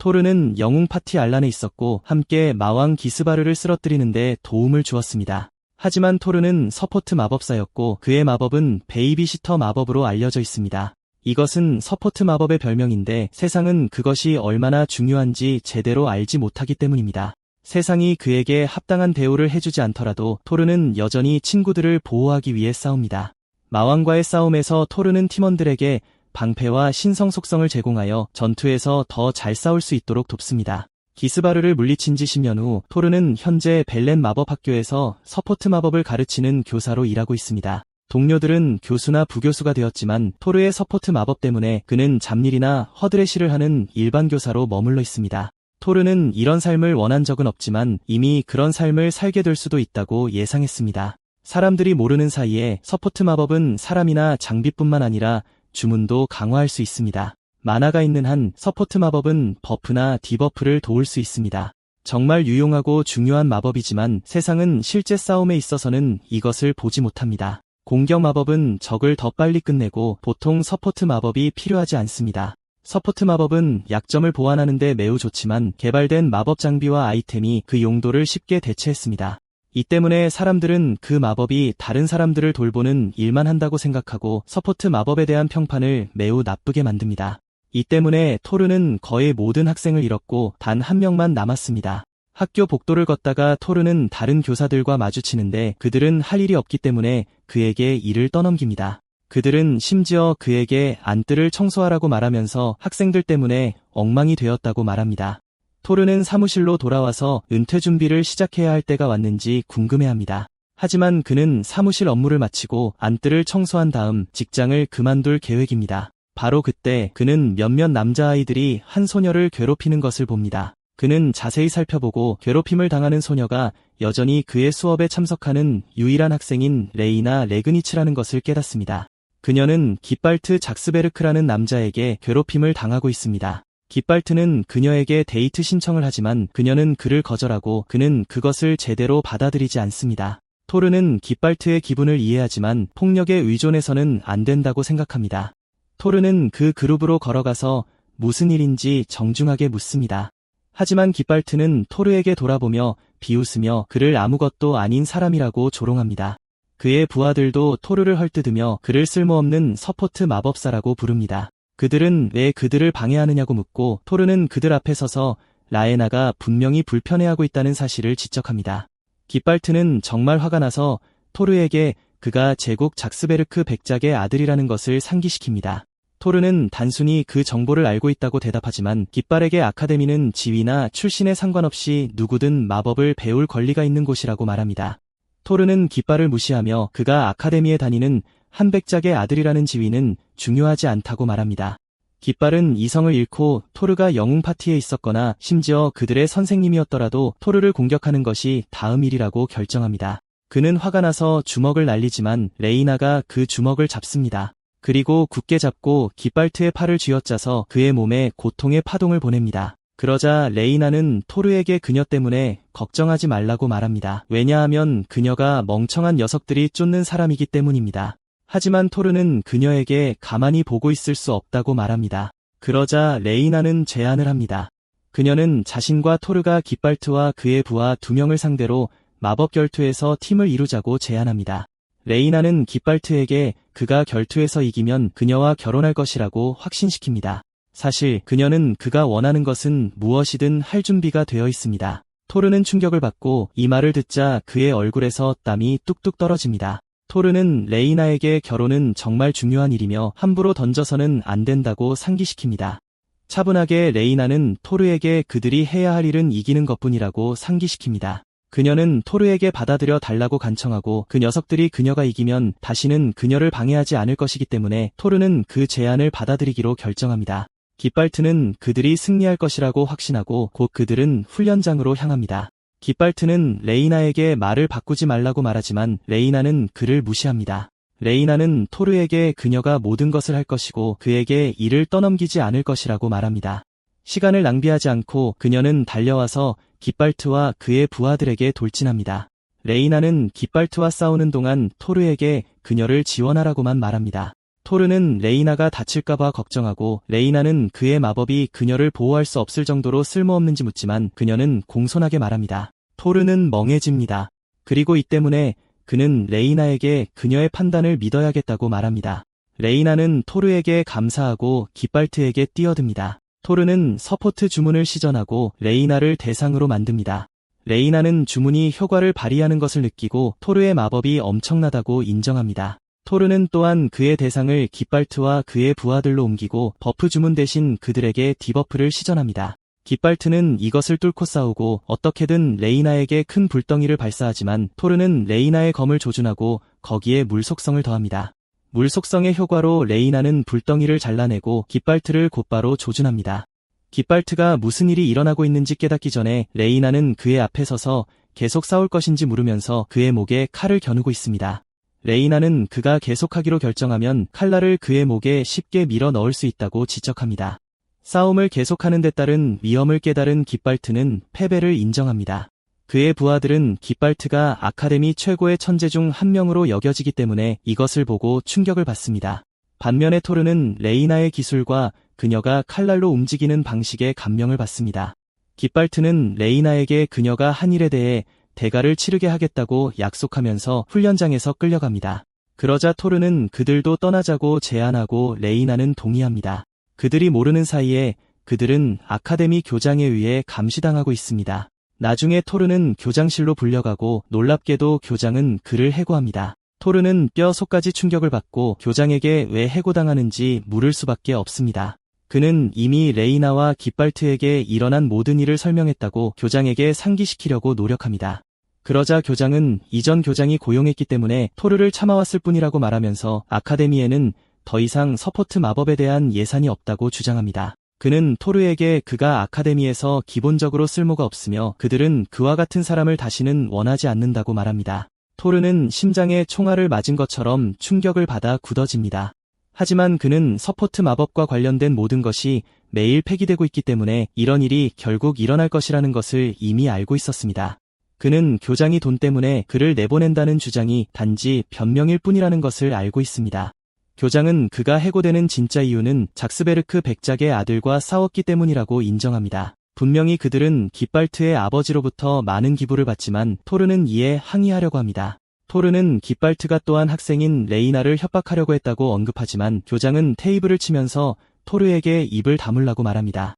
토르는 영웅 파티 알란에 있었고 함께 마왕 기스바르를 쓰러뜨리는데 도움을 주었습니다. 하지만 토르는 서포트 마법사였고 그의 마법은 베이비시터 마법으로 알려져 있습니다. 이것은 서포트 마법의 별명인데 세상은 그것이 얼마나 중요한지 제대로 알지 못하기 때문입니다. 세상이 그에게 합당한 대우를 해주지 않더라도 토르는 여전히 친구들을 보호하기 위해 싸웁니다. 마왕과의 싸움에서 토르는 팀원들에게 방패와 신성 속성을 제공하여 전투에서 더 잘 싸울 수 있도록 돕습니다. 기스바르를 물리친 지 10년 후 토르는 현재 벨렌 마법학교에서 서포트 마법을 가르치는 교사로 일하고 있습니다. 동료들은 교수나 부교수가 되었지만 토르의 서포트 마법 때문에 그는 잡일이나 허드레시를 하는 일반 교사로 머물러 있습니다. 토르는 이런 삶을 원한 적은 없지만 이미 그런 삶을 살게 될 수도 있다고 예상했습니다. 사람들이 모르는 사이에 서포트 마법은 사람이나 장비뿐만 아니라 주문도 강화할 수 있습니다. 만화가 있는 한 서포트 마법은 버프나 디버프를 도울 수 있습니다. 정말 유용하고 중요한 마법이지만 세상은 실제 싸움에 있어서는 이것을 보지 못합니다. 공격 마법은 적을 더 빨리 끝내고 보통 서포트 마법이 필요하지 않습니다. 서포트 마법은 약점을 보완하는 데 매우 좋지만 개발된 마법 장비와 아이템이 그 용도를 쉽게 대체했습니다. 이 때문에 사람들은 그 마법이 다른 사람들을 돌보는 일만 한다고 생각하고 서포트 마법에 대한 평판을 매우 나쁘게 만듭니다. 이 때문에 토르는 거의 모든 학생을 잃었고 단 한 명만 남았습니다. 학교 복도를 걷다가 토르는 다른 교사들과 마주치는데 그들은 할 일이 없기 때문에 그에게 일을 떠넘깁니다. 그들은 심지어 그에게 안뜰을 청소하라고 말하면서 학생들 때문에 엉망이 되었다고 말합니다. 토르는 사무실로 돌아와서 은퇴 준비를 시작해야 할 때가 왔는지 궁금해합니다. 하지만 그는 사무실 업무를 마치고 안뜰을 청소한 다음 직장을 그만둘 계획입니다. 바로 그때 그는 몇몇 남자아이들이 한 소녀를 괴롭히는 것을 봅니다. 그는 자세히 살펴보고 괴롭힘을 당하는 소녀가 여전히 그의 수업에 참석하는 유일한 학생인 레이나 레그니츠라는 것을 깨닫습니다. 그녀는 기발트 작스베르크라는 남자에게 괴롭힘을 당하고 있습니다. 기발트는 그녀에게 데이트 신청을 하지만 그녀는 그를 거절하고 그는 그것을 제대로 받아들이지 않습니다. 토르는 기발트의 기분을 이해하지만 폭력에 의존해서는 안 된다고 생각합니다. 토르는 그 그룹으로 걸어가서 무슨 일인지 정중하게 묻습니다. 하지만 기발트는 토르에게 돌아보며 비웃으며 그를 아무것도 아닌 사람이라고 조롱합니다. 그의 부하들도 토르를 헐뜯으며 그를 쓸모없는 서포트 마법사라고 부릅니다. 그들은 왜 그들을 방해하느냐고 묻고 토르는 그들 앞에 서서 라에나가 분명히 불편해하고 있다는 사실을 지적합니다. 기발트는 정말 화가 나서 토르에게 그가 제국 작스베르크 백작의 아들이라는 것을 상기시킵니다. 토르는 단순히 그 정보를 알고 있다고 대답하지만 깃발에게 아카데미는 지위나 출신에 상관없이 누구든 마법을 배울 권리가 있는 곳이라고 말합니다. 토르는 깃발을 무시하며 그가 아카데미에 다니는 한 백작의 아들이라는 지위는 중요하지 않다고 말합니다. 깃발은 이성을 잃고 토르가 영웅 파티에 있었거나 심지어 그들의 선생님이었더라도 토르를 공격하는 것이 다음 일이라고 결정합니다. 그는 화가 나서 주먹을 날리지만 레이나가 그 주먹을 잡습니다. 그리고 굳게 잡고 깃발트의 팔을 쥐어짜서 그의 몸에 고통의 파동을 보냅니다. 그러자 레이나는 토르에게 그녀 때문에 걱정하지 말라고 말합니다. 왜냐하면 그녀가 멍청한 녀석들이 쫓는 사람이기 때문입니다. 하지만 토르는 그녀에게 가만히 보고 있을 수 없다고 말합니다. 그러자 레이나는 제안을 합니다. 그녀는 자신과 토르가 깃발트와 그의 부하 2명을 상대로 마법 결투에서 팀을 이루자고 제안합니다. 레이나는 깃발트에게 그가 결투에서 이기면 그녀와 결혼할 것이라고 확신시킵니다. 사실 그녀는 그가 원하는 것은 무엇이든 할 준비가 되어 있습니다. 토르는 충격을 받고 이 말을 듣자 그의 얼굴에서 땀이 뚝뚝 떨어집니다. 토르는 레이나에게 결혼은 정말 중요한 일이며 함부로 던져서는 안 된다고 상기시킵니다. 차분하게 레이나는 토르에게 그들이 해야 할 일은 이기는 것뿐이라고 상기시킵니다. 그녀는 토르에게 받아들여 달라고 간청하고 그 녀석들이 그녀가 이기면 다시는 그녀를 방해하지 않을 것이기 때문에 토르는 그 제안을 받아들이기로 결정합니다. 깃발트는 그들이 승리할 것이라고 확신하고 곧 그들은 훈련장으로 향합니다. 깃발트는 레이나에게 말을 바꾸지 말라고 말하지만 레이나는 그를 무시합니다. 레이나는 토르에게 그녀가 모든 것을 할 것이고 그에게 일을 떠넘기지 않을 것이라고 말합니다. 시간을 낭비하지 않고 그녀는 달려와서 깃발트와 그의 부하들에게 돌진합니다. 레이나는 깃발트와 싸우는 동안 토르에게 그녀를 지원하라고만 말합니다. 토르는 레이나가 다칠까봐 걱정하고 레이나는 그의 마법이 그녀를 보호할 수 없을 정도로 쓸모없는지 묻지만 그녀는 공손하게 말합니다. 토르는 멍해집니다. 그리고 이 때문에 그는 레이나에게 그녀의 판단을 믿어야겠다고 말합니다. 레이나는 토르에게 감사하고 깃발트에게 뛰어듭니다. 토르는 서포트 주문을 시전하고 레이나를 대상으로 만듭니다. 레이나는 주문이 효과를 발휘하는 것을 느끼고 토르의 마법이 엄청나다고 인정합니다. 토르는 또한 그의 대상을 깃발트와 그의 부하들로 옮기고 버프 주문 대신 그들에게 디버프를 시전합니다. 깃발트는 이것을 뚫고 싸우고 어떻게든 레이나에게 큰 불덩이를 발사하지만 토르는 레이나의 검을 조준하고 거기에 물 속성을 더합니다. 물 속성의 효과로 레이나는 불덩이를 잘라내고 깃발트를 곧바로 조준합니다. 깃발트가 무슨 일이 일어나고 있는지 깨닫기 전에 레이나는 그의 앞에 서서 계속 싸울 것인지 물으면서 그의 목에 칼을 겨누고 있습니다. 레이나는 그가 계속하기로 결정하면 칼날을 그의 목에 쉽게 밀어 넣을 수 있다고 지적합니다. 싸움을 계속하는 데 따른 위험을 깨달은 깃발트는 패배를 인정합니다. 그의 부하들은 깃발트가 아카데미 최고의 천재 중 한 명으로 여겨지기 때문에 이것을 보고 충격을 받습니다. 반면에 토르는 레이나의 기술과 그녀가 칼날로 움직이는 방식에 감명을 받습니다. 깃발트는 레이나에게 그녀가 한 일에 대해 대가를 치르게 하겠다고 약속하면서 훈련장에서 끌려갑니다. 그러자 토르는 그들도 떠나자고 제안하고 레이나는 동의합니다. 그들이 모르는 사이에 그들은 아카데미 교장에 의해 감시당하고 있습니다. 나중에 토르는 교장실로 불려가고 놀랍게도 교장은 그를 해고합니다. 토르는 뼈 속까지 충격을 받고 교장에게 왜 해고당하는지 물을 수밖에 없습니다. 그는 이미 레이나와 깃발트에게 일어난 모든 일을 설명했다고 교장에게 상기시키려고 노력합니다. 그러자 교장은 이전 교장이 고용했기 때문에 토르를 참아왔을 뿐이라고 말하면서 아카데미에는 더 이상 서포트 마법에 대한 예산이 없다고 주장합니다. 그는 토르에게 그가 아카데미에서 기본적으로 쓸모가 없으며 그들은 그와 같은 사람을 다시는 원하지 않는다고 말합니다. 토르는 심장에 총알을 맞은 것처럼 충격을 받아 굳어집니다. 하지만 그는 서포트 마법과 관련된 모든 것이 매일 폐기되고 있기 때문에 이런 일이 결국 일어날 것이라는 것을 이미 알고 있었습니다. 그는 교장이 돈 때문에 그를 내보낸다는 주장이 단지 변명일 뿐이라는 것을 알고 있습니다. 교장은 그가 해고되는 진짜 이유는 작스베르크 백작의 아들과 싸웠기 때문이라고 인정합니다. 분명히 그들은 깃발트의 아버지로부터 많은 기부를 받지만 토르는 이에 항의하려고 합니다. 토르는 깃발트가 또한 학생인 레이나를 협박하려고 했다고 언급하지만 교장은 테이블을 치면서 토르에게 입을 다물라고 말합니다.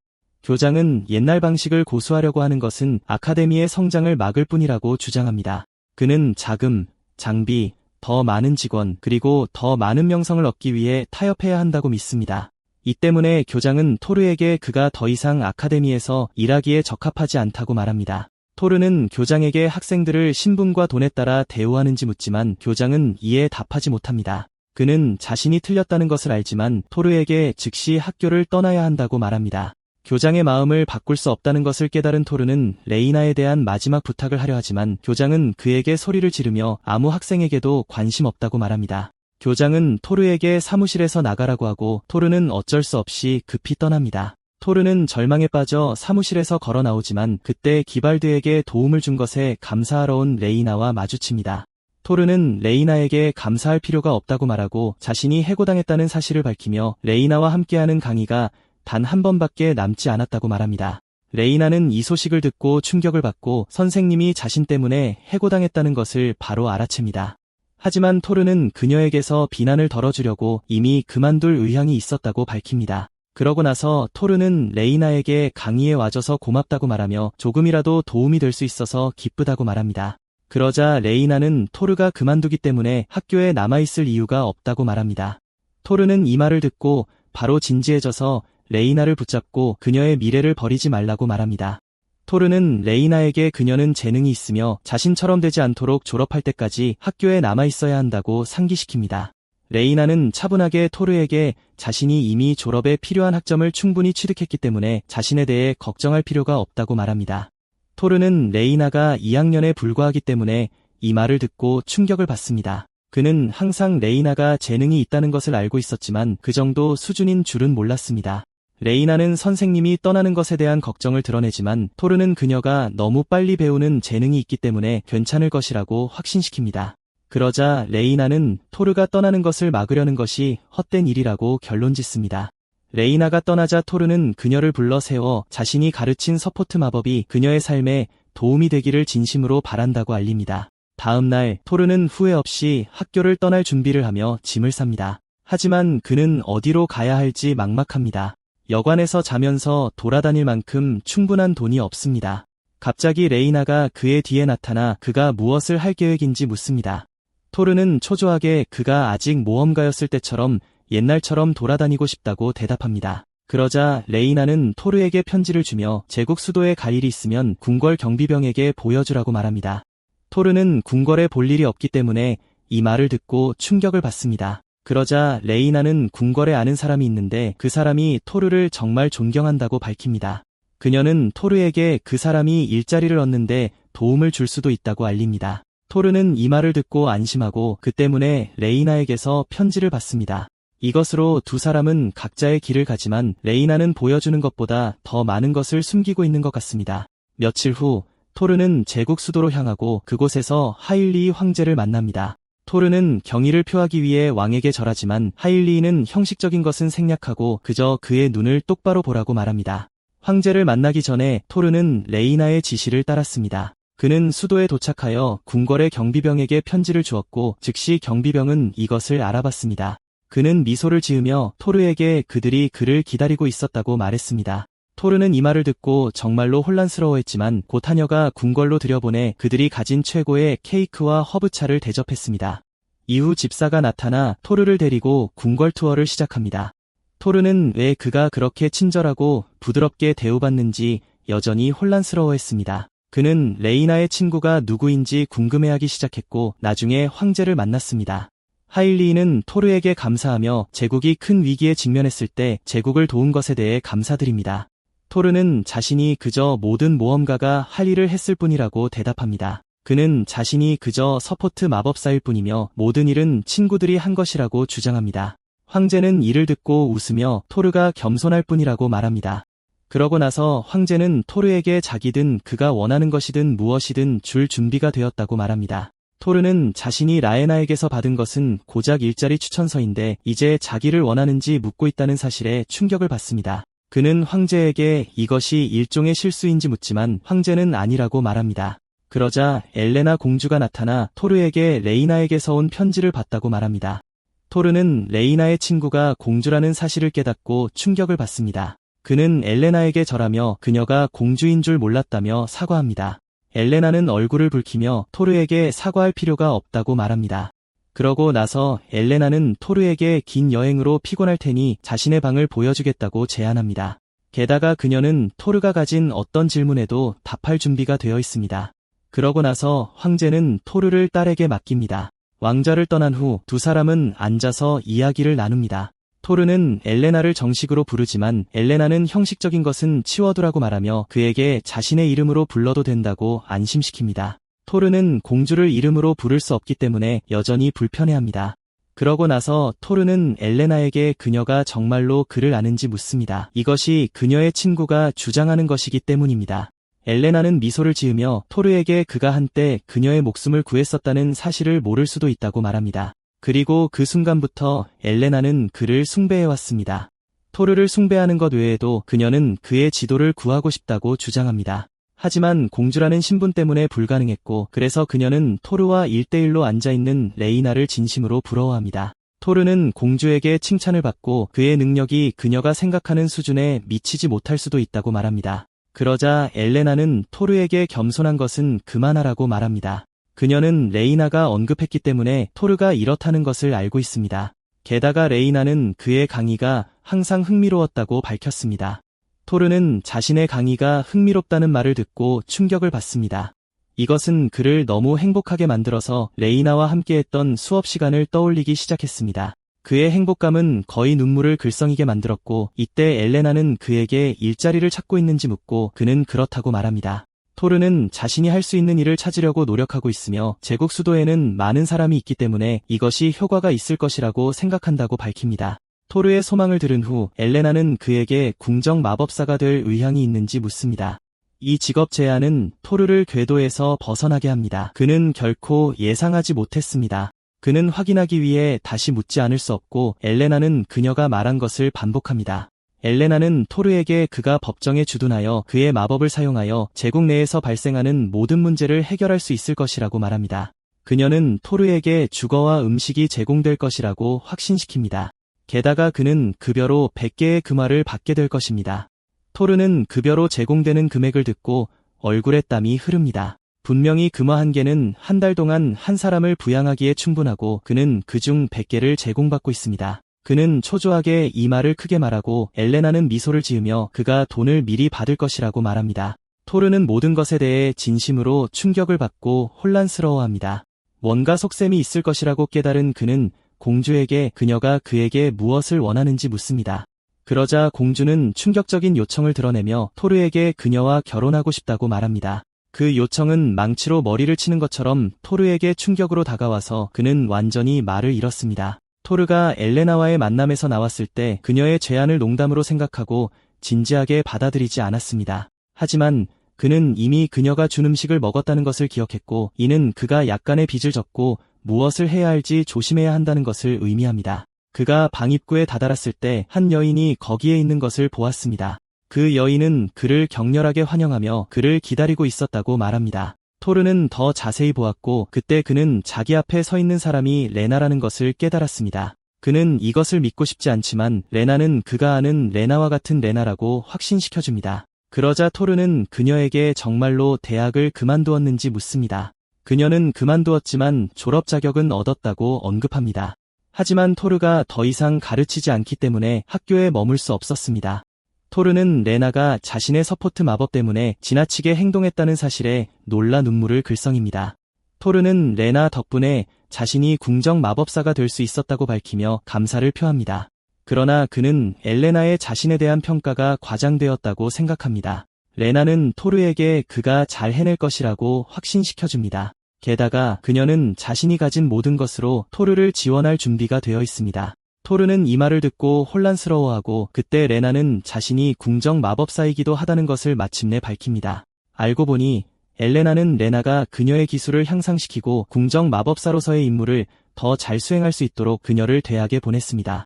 교장은 옛날 방식을 고수하려고 하는 것은 아카데미의 성장을 막을 뿐이라고 주장합니다. 그는 자금, 장비, 더 많은 직원, 그리고 더 많은 명성을 얻기 위해 타협해야 한다고 믿습니다. 이 때문에 교장은 토르에게 그가 더 이상 아카데미에서 일하기에 적합하지 않다고 말합니다. 토르는 교장에게 학생들을 신분과 돈에 따라 대우하는지 묻지만 교장은 이에 답하지 못합니다. 그는 자신이 틀렸다는 것을 알지만 토르에게 즉시 학교를 떠나야 한다고 말합니다. 교장의 마음을 바꿀 수 없다는 것을 깨달은 토르는 레이나에 대한 마지막 부탁을 하려 하지만 교장은 그에게 소리를 지르며 아무 학생에게도 관심 없다고 말합니다. 교장은 토르에게 사무실에서 나가라고 하고 토르는 어쩔 수 없이 급히 떠납니다. 토르는 절망에 빠져 사무실에서 걸어 나오지만 그때 기발드에게 도움을 준 것에 감사하러 온 레이나와 마주칩니다. 토르는 레이나에게 감사할 필요가 없다고 말하고 자신이 해고당했다는 사실을 밝히며 레이나와 함께하는 강의가 단 한 번밖에 남지 않았다고 말합니다. 레이나는 이 소식을 듣고 충격을 받고 선생님이 자신 때문에 해고당했다는 것을 바로 알아챕니다. 하지만 토르는 그녀에게서 비난을 덜어주려고 이미 그만둘 의향이 있었다고 밝힙니다. 그러고 나서 토르는 레이나에게 강의에 와줘서 고맙다고 말하며 조금이라도 도움이 될 수 있어서 기쁘다고 말합니다. 그러자 레이나는 토르가 그만두기 때문에 학교에 남아있을 이유가 없다고 말합니다. 토르는 이 말을 듣고 바로 진지해져서 레이나를 붙잡고 그녀의 미래를 버리지 말라고 말합니다. 토르는 레이나에게 그녀는 재능이 있으며 자신처럼 되지 않도록 졸업할 때까지 학교에 남아있어야 한다고 상기시킵니다. 레이나는 차분하게 토르에게 자신이 이미 졸업에 필요한 학점을 충분히 취득했기 때문에 자신에 대해 걱정할 필요가 없다고 말합니다. 토르는 레이나가 2학년에 불과하기 때문에 이 말을 듣고 충격을 받습니다. 그는 항상 레이나가 재능이 있다는 것을 알고 있었지만 그 정도 수준인 줄은 몰랐습니다. 레이나는 선생님이 떠나는 것에 대한 걱정을 드러내지만 토르는 그녀가 너무 빨리 배우는 재능이 있기 때문에 괜찮을 것이라고 확신시킵니다. 그러자 레이나는 토르가 떠나는 것을 막으려는 것이 헛된 일이라고 결론짓습니다. 레이나가 떠나자 토르는 그녀를 불러 세워 자신이 가르친 서포트 마법이 그녀의 삶에 도움이 되기를 진심으로 바란다고 알립니다. 다음 날 토르는 후회 없이 학교를 떠날 준비를 하며 짐을 쌉니다. 하지만 그는 어디로 가야 할지 막막합니다. 여관에서 자면서 돌아다닐 만큼 충분한 돈이 없습니다. 갑자기 레이나가 그의 뒤에 나타나 그가 무엇을 할 계획인지 묻습니다. 토르는 초조하게 그가 아직 모험가였을 때처럼 옛날처럼 돌아다니고 싶다고 대답합니다. 그러자 레이나는 토르에게 편지를 주며 제국 수도에 갈 일이 있으면 궁궐 경비병에게 보여주라고 말합니다. 토르는 궁궐에 볼 일이 없기 때문에 이 말을 듣고 충격을 받습니다. 그러자 레이나는 궁궐에 아는 사람이 있는데 그 사람이 토르를 정말 존경한다고 밝힙니다. 그녀는 토르에게 그 사람이 일자리를 얻는데 도움을 줄 수도 있다고 알립니다. 토르는 이 말을 듣고 안심하고 그 때문에 레이나에게서 편지를 받습니다. 이것으로 두 사람은 각자의 길을 가지만 레이나는 보여주는 것보다 더 많은 것을 숨기고 있는 것 같습니다. 며칠 후 토르는 제국 수도로 향하고 그곳에서 하일리이 황제를 만납니다. 토르는 경의를 표하기 위해 왕에게 절하지만 하일리이는 형식적인 것은 생략하고 그저 그의 눈을 똑바로 보라고 말합니다. 황제를 만나기 전에 토르는 레이나의 지시를 따랐습니다. 그는 수도에 도착하여 궁궐의 경비병에게 편지를 주었고 즉시 경비병은 이것을 알아봤습니다. 그는 미소를 지으며 토르에게 그들이 그를 기다리고 있었다고 말했습니다. 토르는 이 말을 듣고 정말로 혼란스러워했지만 곧 하녀가 궁궐로 들여보내 그들이 가진 최고의 케이크와 허브차를 대접했습니다. 이후 집사가 나타나 토르를 데리고 궁궐 투어를 시작합니다. 토르는 왜 그가 그렇게 친절하고 부드럽게 대우받는지 여전히 혼란스러워했습니다. 그는 레이나의 친구가 누구인지 궁금해하기 시작했고 나중에 황제를 만났습니다. 하일리이는 토르에게 감사하며 제국이 큰 위기에 직면했을 때 제국을 도운 것에 대해 감사드립니다. 토르는 자신이 그저 모든 모험가가 할 일을 했을 뿐이라고 대답합니다. 그는 자신이 그저 서포트 마법사일 뿐이며 모든 일은 친구들이 한 것이라고 주장합니다. 황제는 이를 듣고 웃으며 토르가 겸손할 뿐이라고 말합니다. 그러고 나서 황제는 토르에게 자기든 그가 원하는 것이든 무엇이든 줄 준비가 되었다고 말합니다. 토르는 자신이 라에나에게서 받은 것은 고작 일자리 추천서인데 이제 자기를 원하는지 묻고 있다는 사실에 충격을 받습니다. 그는 황제에게 이것이 일종의 실수인지 묻지만 황제는 아니라고 말합니다. 그러자 엘레나 공주가 나타나 토르에게 레이나에게서 온 편지를 받다고 말합니다. 토르는 레이나의 친구가 공주라는 사실을 깨닫고 충격을 받습니다. 그는 엘레나에게 절하며 그녀가 공주인 줄 몰랐다며 사과합니다. 엘레나는 얼굴을 붉히며 토르에게 사과할 필요가 없다고 말합니다. 그러고 나서 엘레나는 토르에게 긴 여행으로 피곤할 테니 자신의 방을 보여주겠다고 제안합니다. 게다가 그녀는 토르가 가진 어떤 질문에도 답할 준비가 되어 있습니다. 그러고 나서 황제는 토르를 딸에게 맡깁니다. 왕좌를 떠난 후 두 사람은 앉아서 이야기를 나눕니다. 토르는 엘레나를 정식으로 부르지만 엘레나는 형식적인 것은 치워두라고 말하며 그에게 자신의 이름으로 불러도 된다고 안심시킵니다. 토르는 공주를 이름으로 부를 수 없기 때문에 여전히 불편해합니다. 그러고 나서 토르는 엘레나에게 그녀가 정말로 그를 아는지 묻습니다. 이것이 그녀의 친구가 주장하는 것이기 때문입니다. 엘레나는 미소를 지으며 토르에게 그가 한때 그녀의 목숨을 구했었다는 사실을 모를 수도 있다고 말합니다. 그리고 그 순간부터 엘레나는 그를 숭배해왔습니다. 토르를 숭배하는 것 외에도 그녀는 그의 지도를 구하고 싶다고 주장합니다. 하지만 공주라는 신분 때문에 불가능했고 그래서 그녀는 토르와 1대1로 앉아있는 레이나를 진심으로 부러워합니다. 토르는 공주에게 칭찬을 받고 그의 능력이 그녀가 생각하는 수준에 미치지 못할 수도 있다고 말합니다. 그러자 엘레나는 토르에게 겸손한 것은 그만하라고 말합니다. 그녀는 레이나가 언급했기 때문에 토르가 이렇다는 것을 알고 있습니다. 게다가 레이나는 그의 강의가 항상 흥미로웠다고 밝혔습니다. 토르는 자신의 강의가 흥미롭다는 말을 듣고 충격을 받습니다. 이것은 그를 너무 행복하게 만들어서 레이나와 함께했던 수업 시간을 떠올리기 시작했습니다. 그의 행복감은 거의 눈물을 글썽이게 만들었고 이때 엘레나는 그에게 일자리를 찾고 있는지 묻고 그는 그렇다고 말합니다. 토르는 자신이 할 수 있는 일을 찾으려고 노력하고 있으며 제국 수도에는 많은 사람이 있기 때문에 이것이 효과가 있을 것이라고 생각한다고 밝힙니다. 토르의 소망을 들은 후 엘레나는 그에게 궁정 마법사가 될 의향이 있는지 묻습니다. 이 직업 제안은 토르를 궤도에서 벗어나게 합니다. 그는 결코 예상하지 못했습니다. 그는 확인하기 위해 다시 묻지 않을 수 없고 엘레나는 그녀가 말한 것을 반복합니다. 엘레나는 토르에게 그가 법정에 주둔하여 그의 마법을 사용하여 제국 내에서 발생하는 모든 문제를 해결할 수 있을 것이라고 말합니다. 그녀는 토르에게 주거와 음식이 제공될 것이라고 확신시킵니다. 게다가 그는 급여로 100개의 금화를 받게 될 것입니다. 토르는 급여로 제공되는 금액을 듣고 얼굴에 땀이 흐릅니다. 분명히 금화 1개는 한 달 동안 한 사람을 부양하기에 충분하고 그는 그중 100개를 제공받고 있습니다. 그는 초조하게 이 말을 크게 말하고 엘레나는 미소를 지으며 그가 돈을 미리 받을 것이라고 말합니다. 토르는 모든 것에 대해 진심으로 충격을 받고 혼란스러워합니다. 뭔가 속셈이 있을 것이라고 깨달은 그는 공주에게 그녀가 그에게 무엇을 원하는지 묻습니다. 그러자 공주는 충격적인 요청을 드러내며 토르에게 그녀와 결혼하고 싶다고 말합니다. 그 요청은 망치로 머리를 치는 것처럼 토르에게 충격으로 다가와서 그는 완전히 말을 잃었습니다. 토르가 엘레나와의 만남에서 나왔을 때 그녀의 제안을 농담으로 생각하고 진지하게 받아들이지 않았습니다. 하지만 그는 이미 그녀가 준 음식을 먹었다는 것을 기억했고 이는 그가 약간의 빚을 졌고 무엇을 해야 할지 조심해야 한다는 것을 의미합니다. 그가 방 입구에 다다랐을 때 한 여인이 거기에 있는 것을 보았습니다. 그 여인은 그를 격렬하게 환영하며 그를 기다리고 있었다고 말합니다. 토르는 더 자세히 보았고 그때 그는 자기 앞에 서 있는 사람이 레나라는 것을 깨달았습니다. 그는 이것을 믿고 싶지 않지만 레나는 그가 아는 레나와 같은 레나라고 확신시켜줍니다. 그러자 토르는 그녀에게 정말로 대학을 그만두었는지 묻습니다. 그녀는 그만두었지만 졸업 자격은 얻었다고 언급합니다. 하지만 토르가 더 이상 가르치지 않기 때문에 학교에 머물 수 없었습니다. 토르는 레나가 자신의 서포트 마법 때문에 지나치게 행동했다는 사실에 놀라 눈물을 글썽입니다. 토르는 레나 덕분에 자신이 궁정 마법사가 될 수 있었다고 밝히며 감사를 표합니다. 그러나 그는 엘레나의 자신에 대한 평가가 과장되었다고 생각합니다. 레나는 토르에게 그가 잘 해낼 것이라고 확신시켜줍니다. 게다가 그녀는 자신이 가진 모든 것으로 토르를 지원할 준비가 되어 있습니다. 토르는 이 말을 듣고 혼란스러워하고 그때 레나는 자신이 궁정 마법사이기도 하다는 것을 마침내 밝힙니다. 알고 보니 엘레나는 레나가 그녀의 기술을 향상시키고 궁정 마법사로서의 임무를 더 잘 수행할 수 있도록 그녀를 대학에 보냈습니다.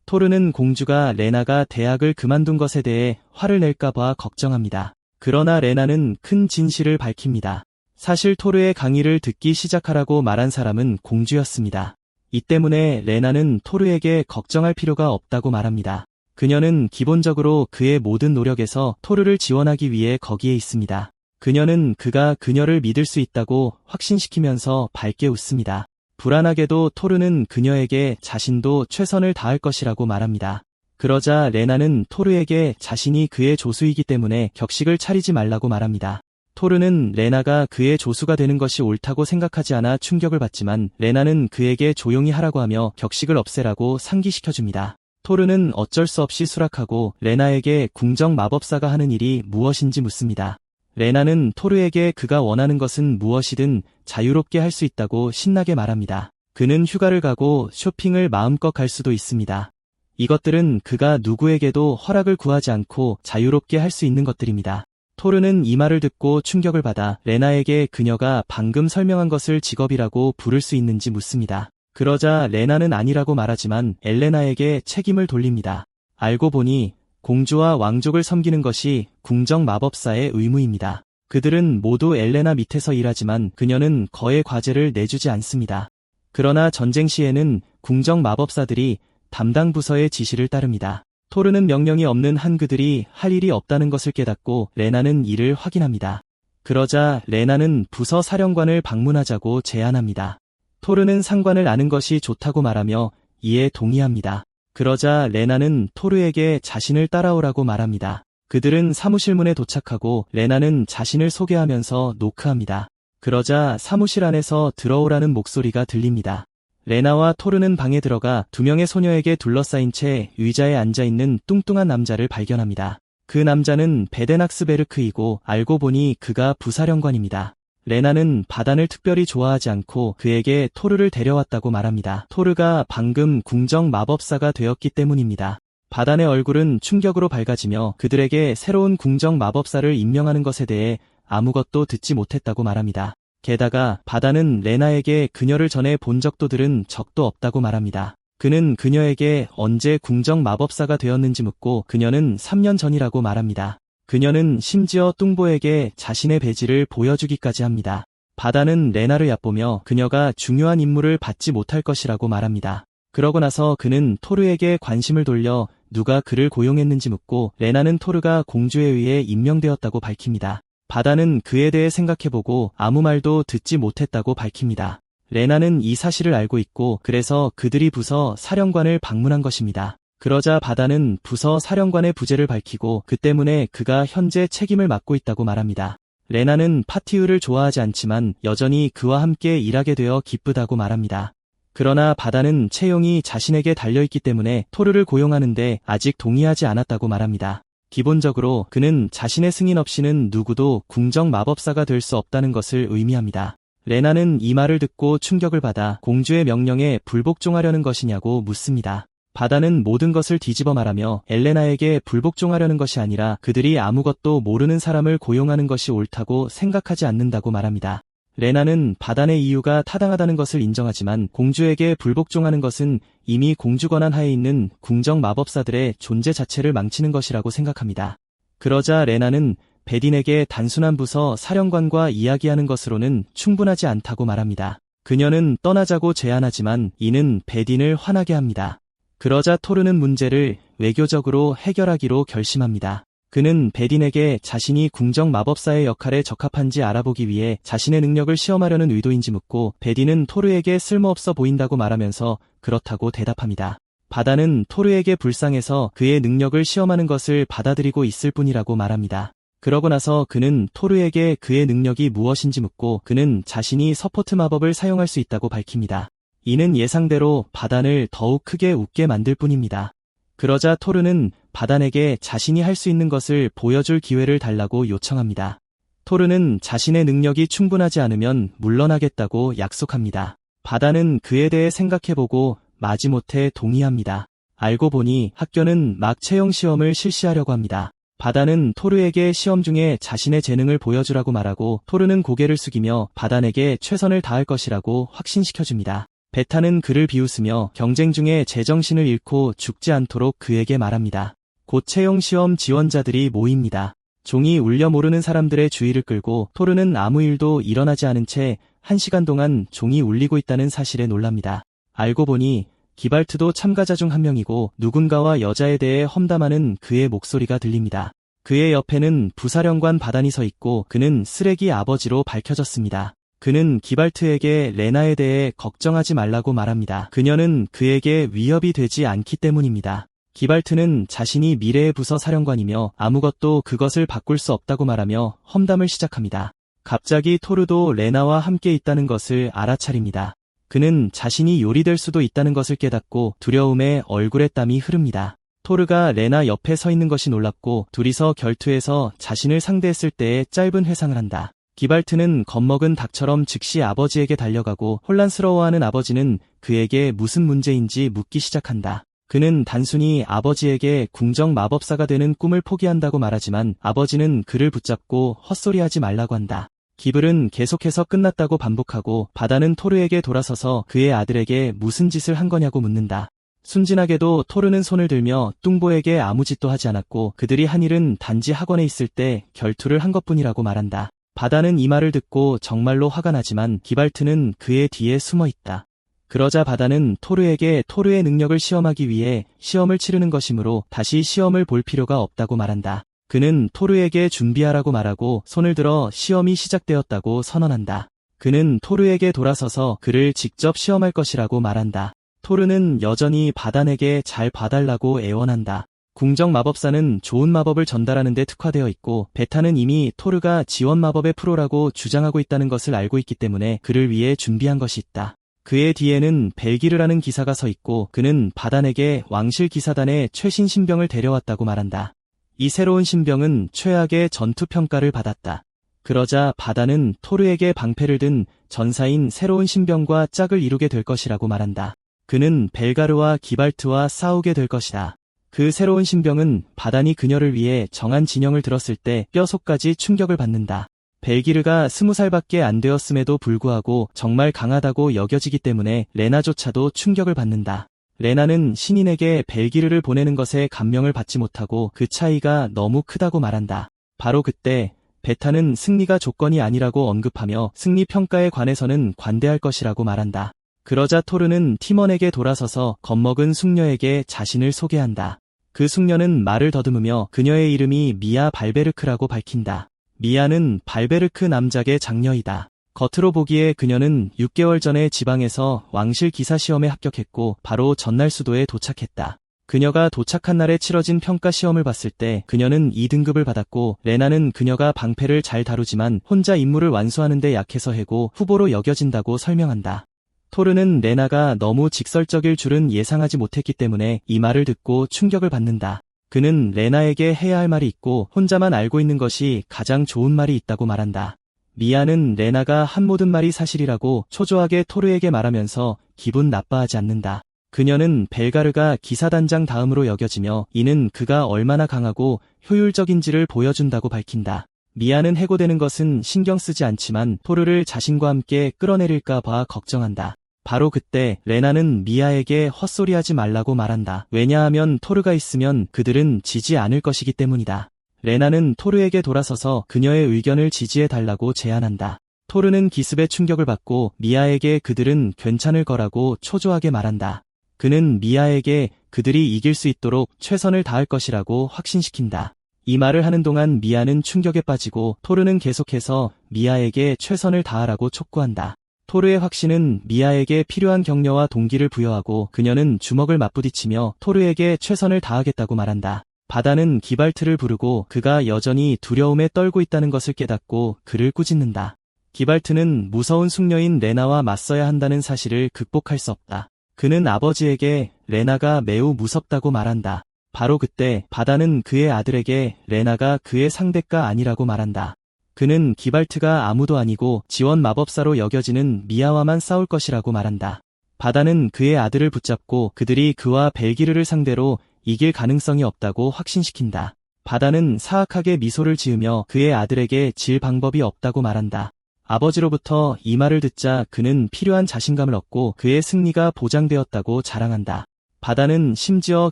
토르는 공주가 레나가 대학을 그만둔 것에 대해 화를 낼까봐 걱정합니다. 그러나 레나는 큰 진실을 밝힙니다. 사실 토르의 강의를 듣기 시작하라고 말한 사람은 공주였습니다. 이 때문에 레나는 토르에게 걱정할 필요가 없다고 말합니다. 그녀는 기본적으로 그의 모든 노력에서 토르를 지원하기 위해 거기에 있습니다. 그녀는 그가 그녀를 믿을 수 있다고 확신시키면서 밝게 웃습니다. 불안하게도 토르는 그녀에게 자신도 최선을 다할 것이라고 말합니다. 그러자 레나는 토르에게 자신이 그의 조수이기 때문에 격식을 차리지 말라고 말합니다. 토르는 레나가 그의 조수가 되는 것이 옳다고 생각하지 않아 충격을 받지만 레나는 그에게 조용히 하라고 하며 격식을 없애라고 상기시켜줍니다. 토르는 어쩔 수 없이 수락하고 레나에게 궁정 마법사가 하는 일이 무엇인지 묻습니다. 레나는 토르에게 그가 원하는 것은 무엇이든 자유롭게 할 수 있다고 신나게 말합니다. 그는 휴가를 가고 쇼핑을 마음껏 갈 수도 있습니다. 이것들은 그가 누구에게도 허락을 구하지 않고 자유롭게 할 수 있는 것들입니다. 토르는 이 말을 듣고 충격을 받아 레나에게 그녀가 방금 설명한 것을 직업이라고 부를 수 있는지 묻습니다. 그러자 레나는 아니라고 말하지만 엘레나에게 책임을 돌립니다. 알고 보니 공주와 왕족을 섬기는 것이 궁정 마법사의 의무입니다. 그들은 모두 엘레나 밑에서 일하지만 그녀는 거의 과제를 내주지 않습니다. 그러나 전쟁 시에는 궁정 마법사들이 담당 부서의 지시를 따릅니다. 토르는 명령이 없는 한 그들이 할 일이 없다는 것을 깨닫고 레나는 이를 확인합니다. 그러자 레나는 부서 사령관을 방문하자고 제안합니다. 토르는 상관을 아는 것이 좋다고 말하며 이에 동의합니다. 그러자 레나는 토르에게 자신을 따라오라고 말합니다. 그들은 사무실 문에 도착하고 레나는 자신을 소개하면서 노크합니다. 그러자 사무실 안에서 들어오라는 목소리가 들립니다. 레나와 토르는 방에 들어가 두 명의 소녀에게 둘러싸인 채 의자에 앉아있는 뚱뚱한 남자를 발견합니다. 그 남자는 베데낙스베르크이고 알고 보니 그가 부사령관입니다. 레나는 바단을 특별히 좋아하지 않고 그에게 토르를 데려왔다고 말합니다. 토르가 방금 궁정 마법사가 되었기 때문입니다. 바단의 얼굴은 충격으로 밝아지며 그들에게 새로운 궁정 마법사를 임명하는 것에 대해 아무것도 듣지 못했다고 말합니다. 게다가 바단은 레나에게 그녀를 전에 본 적도 들은 적도 없다고 말합니다. 그는 그녀에게 언제 궁정 마법사가 되었는지 묻고 그녀는 3년 전이라고 말합니다. 그녀는 심지어 뚱보에게 자신의 배지를 보여주기까지 합니다. 바단은 레나를 얕보며 그녀가 중요한 임무를 받지 못할 것이라고 말합니다. 그러고 나서 그는 토르에게 관심을 돌려 누가 그를 고용했는지 묻고 레나는 토르가 공주에 의해 임명되었다고 밝힙니다. 바단은 그에 대해 생각해보고 아무 말도 듣지 못했다고 밝힙니다. 레나는 이 사실을 알고 있고 그래서 그들이 부서 사령관을 방문한 것입니다. 그러자 바단은 부서 사령관의 부재를 밝히고 그 때문에 그가 현재 책임을 맡고 있다고 말합니다. 레나는 파티우를 좋아하지 않지만 여전히 그와 함께 일하게 되어 기쁘다고 말합니다. 그러나 바단은 채용이 자신에게 달려있기 때문에 토르를 고용하는데 아직 동의하지 않았다고 말합니다. 기본적으로 그는 자신의 승인 없이는 누구도 궁정 마법사가 될 수 없다는 것을 의미합니다. 레나는 이 말을 듣고 충격을 받아 공주의 명령에 불복종하려는 것이냐고 묻습니다. 바다는 모든 것을 뒤집어 말하며 엘레나에게 불복종하려는 것이 아니라 그들이 아무것도 모르는 사람을 고용하는 것이 옳다고 생각하지 않는다고 말합니다. 레나는 바단의 이유가 타당하다는 것을 인정하지만 공주에게 불복종하는 것은 이미 공주 권한 하에 있는 궁정 마법사들의 존재 자체를 망치는 것이라고 생각합니다. 그러자 레나는 베딘에게 단순한 부서 사령관과 이야기하는 것으로는 충분하지 않다고 말합니다. 그녀는 떠나자고 제안하지만 이는 베딘을 화나게 합니다. 그러자 토르는 문제를 외교적으로 해결하기로 결심합니다. 그는 베딘에게 자신이 궁정 마법사의 역할에 적합한지 알아보기 위해 자신의 능력을 시험하려는 의도인지 묻고 베딘은 토르에게 쓸모없어 보인다고 말하면서 그렇다고 대답합니다. 바다는 토르에게 불쌍해서 그의 능력을 시험하는 것을 받아들이고 있을 뿐이라고 말합니다. 그러고 나서 그는 토르에게 그의 능력이 무엇인지 묻고 그는 자신이 서포트 마법을 사용할 수 있다고 밝힙니다. 이는 예상대로 바단을 더욱 크게 웃게 만들 뿐입니다. 그러자 토르는 바단에게 자신이 할 수 있는 것을 보여줄 기회를 달라고 요청합니다. 토르는 자신의 능력이 충분하지 않으면 물러나겠다고 약속합니다. 바단은 그에 대해 생각해보고 마지못해 동의합니다. 알고 보니 학교는 막 채용 시험을 실시하려고 합니다. 바단은 토르에게 시험 중에 자신의 재능을 보여주라고 말하고 토르는 고개를 숙이며 바단에게 최선을 다할 것이라고 확신시켜줍니다. 베타는 그를 비웃으며 경쟁 중에 제정신을 잃고 죽지 않도록 그에게 말합니다. 곧 채용 시험 지원자들이 모입니다. 종이 울려 모르는 사람들의 주의를 끌고 토르는 아무 일도 일어나지 않은 채 1시간 동안 종이 울리고 있다는 사실에 놀랍니다. 알고 보니 기발트도 참가자 중 한 명이고 누군가와 여자에 대해 험담하는 그의 목소리가 들립니다. 그의 옆에는 부사령관 바단이 서 있고 그는 쓰레기 아버지로 밝혀졌습니다. 그는 기발트에게 레나에 대해 걱정하지 말라고 말합니다. 그녀는 그에게 위협이 되지 않기 때문입니다. 기발트는 자신이 미래의 부서 사령관이며 아무것도 그것을 바꿀 수 없다고 말하며 험담을 시작합니다. 갑자기 토르도 레나와 함께 있다는 것을 알아차립니다. 그는 자신이 요리될 수도 있다는 것을 깨닫고 두려움에 얼굴에 땀이 흐릅니다. 토르가 레나 옆에 서 있는 것이 놀랍고 둘이서 결투에서 자신을 상대했을 때의 짧은 회상을 한다. 기발트는 겁먹은 닭처럼 즉시 아버지에게 달려가고 혼란스러워하는 아버지는 그에게 무슨 문제인지 묻기 시작한다. 그는 단순히 아버지에게 궁정 마법사가 되는 꿈을 포기한다고 말하지만 아버지는 그를 붙잡고 헛소리하지 말라고 한다. 기블은 계속해서 끝났다고 반복하고 바다는 토르에게 돌아서서 그의 아들에게 무슨 짓을 한 거냐고 묻는다. 순진하게도 토르는 손을 들며 뚱보에게 아무 짓도 하지 않았고 그들이 한 일은 단지 학원에 있을 때 결투를 한 것뿐이라고 말한다. 바다는 이 말을 듣고 정말로 화가 나지만 기발트는 그의 뒤에 숨어 있다. 그러자 바다는 토르에게 토르의 능력을 시험하기 위해 시험을 치르는 것이므로 다시 시험을 볼 필요가 없다고 말한다. 그는 토르에게 준비하라고 말하고 손을 들어 시험이 시작되었다고 선언한다. 그는 토르에게 돌아서서 그를 직접 시험할 것이라고 말한다. 토르는 여전히 바단에게 잘 봐달라고 애원한다. 궁정 마법사는 좋은 마법을 전달하는 데 특화되어 있고 베타는 이미 토르가 지원 마법의 프로라고 주장하고 있다는 것을 알고 있기 때문에 그를 위해 준비한 것이 있다. 그의 뒤에는 벨기르라는 기사가 서 있고 그는 바단에게 왕실 기사단의 최신 신병을 데려왔다고 말한다. 이 새로운 신병은 최악의 전투 평가를 받았다. 그러자 바단은 토르에게 방패를 든 전사인 새로운 신병과 짝을 이루게 될 것이라고 말한다. 그는 벨가르와 기발트와 싸우게 될 것이다. 그 새로운 신병은 바단이 그녀를 위해 정한 진영을 들었을 때 뼈속까지 충격을 받는다. 벨기르가 20살밖에 안 되었음에도 불구하고 정말 강하다고 여겨지기 때문에 레나조차도 충격을 받는다. 레나는 신인에게 벨기르를 보내는 것에 감명을 받지 못하고 그 차이가 너무 크다고 말한다. 바로 그때 베타는 승리가 조건이 아니라고 언급하며 승리 평가에 관해서는 관대할 것이라고 말한다. 그러자 토르는 팀원에게 돌아서서 겁먹은 숙녀에게 자신을 소개한다. 그 숙녀는 말을 더듬으며 그녀의 이름이 미아 발베르크라고 밝힌다. 미아는 발베르크 남작의 장녀이다. 겉으로 보기에 그녀는 6개월 전에 지방에서 왕실 기사 시험에 합격했고 바로 전날 수도에 도착했다. 그녀가 도착한 날에 치러진 평가 시험을 봤을 때 그녀는 2등급을 받았고 레나는 그녀가 방패를 잘 다루지만 혼자 임무를 완수하는 데 약해서 해고 후보로 여겨진다고 설명한다. 토르는 레나가 너무 직설적일 줄은 예상하지 못했기 때문에 이 말을 듣고 충격을 받는다. 그는 레나에게 해야 할 말이 있고 혼자만 알고 있는 것이 가장 좋은 말이 있다고 말한다. 미아는 레나가 한 모든 말이 사실이라고 초조하게 토르에게 말하면서 기분 나빠하지 않는다. 그녀는 벨가르가 기사단장 다음으로 여겨지며 이는 그가 얼마나 강하고 효율적인지를 보여준다고 밝힌다. 미아는 해고되는 것은 신경 쓰지 않지만 토르를 자신과 함께 끌어내릴까 봐 걱정한다. 바로 그때 레나는 미아에게 헛소리하지 말라고 말한다. 왜냐하면 토르가 있으면 그들은 지지 않을 것이기 때문이다. 레나는 토르에게 돌아서서 그녀의 의견을 지지해달라고 제안한다. 토르는 기습에 충격을 받고 미아에게 그들은 괜찮을 거라고 초조하게 말한다. 그는 미아에게 그들이 이길 수 있도록 최선을 다할 것이라고 확신시킨다. 이 말을 하는 동안 미아는 충격에 빠지고 토르는 계속해서 미아에게 최선을 다하라고 촉구한다. 토르의 확신은 미아에게 필요한 격려와 동기를 부여하고 그녀는 주먹을 맞부딪히며 토르에게 최선을 다하겠다고 말한다. 바다는 기발트를 부르고 그가 여전히 두려움에 떨고 있다는 것을 깨닫고 그를 꾸짖는다. 기발트는 무서운 숙녀인 레나와 맞서야 한다는 사실을 극복할 수 없다. 그는 아버지에게 레나가 매우 무섭다고 말한다. 바로 그때 바다는 그의 아들에게 레나가 그의 상대가 아니라고 말한다. 그는 기발트가 아무도 아니고 지원 마법사로 여겨지는 미아와만 싸울 것이라고 말한다. 바다는 그의 아들을 붙잡고 그들이 그와 벨기르를 상대로 이길 가능성이 없다고 확신시킨다. 바다는 사악하게 미소를 지으며 그의 아들에게 질 방법이 없다고 말한다. 아버지로부터 이 말을 듣자 그는 필요한 자신감을 얻고 그의 승리가 보장되었다고 자랑한다. 바다는 심지어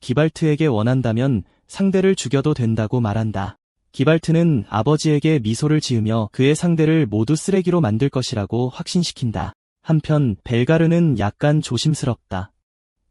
기발트에게 원한다면 상대를 죽여도 된다고 말한다. 기발트는 아버지에게 미소를 지으며 그의 상대를 모두 쓰레기로 만들 것이라고 확신시킨다. 한편 벨가르는 약간 조심스럽다.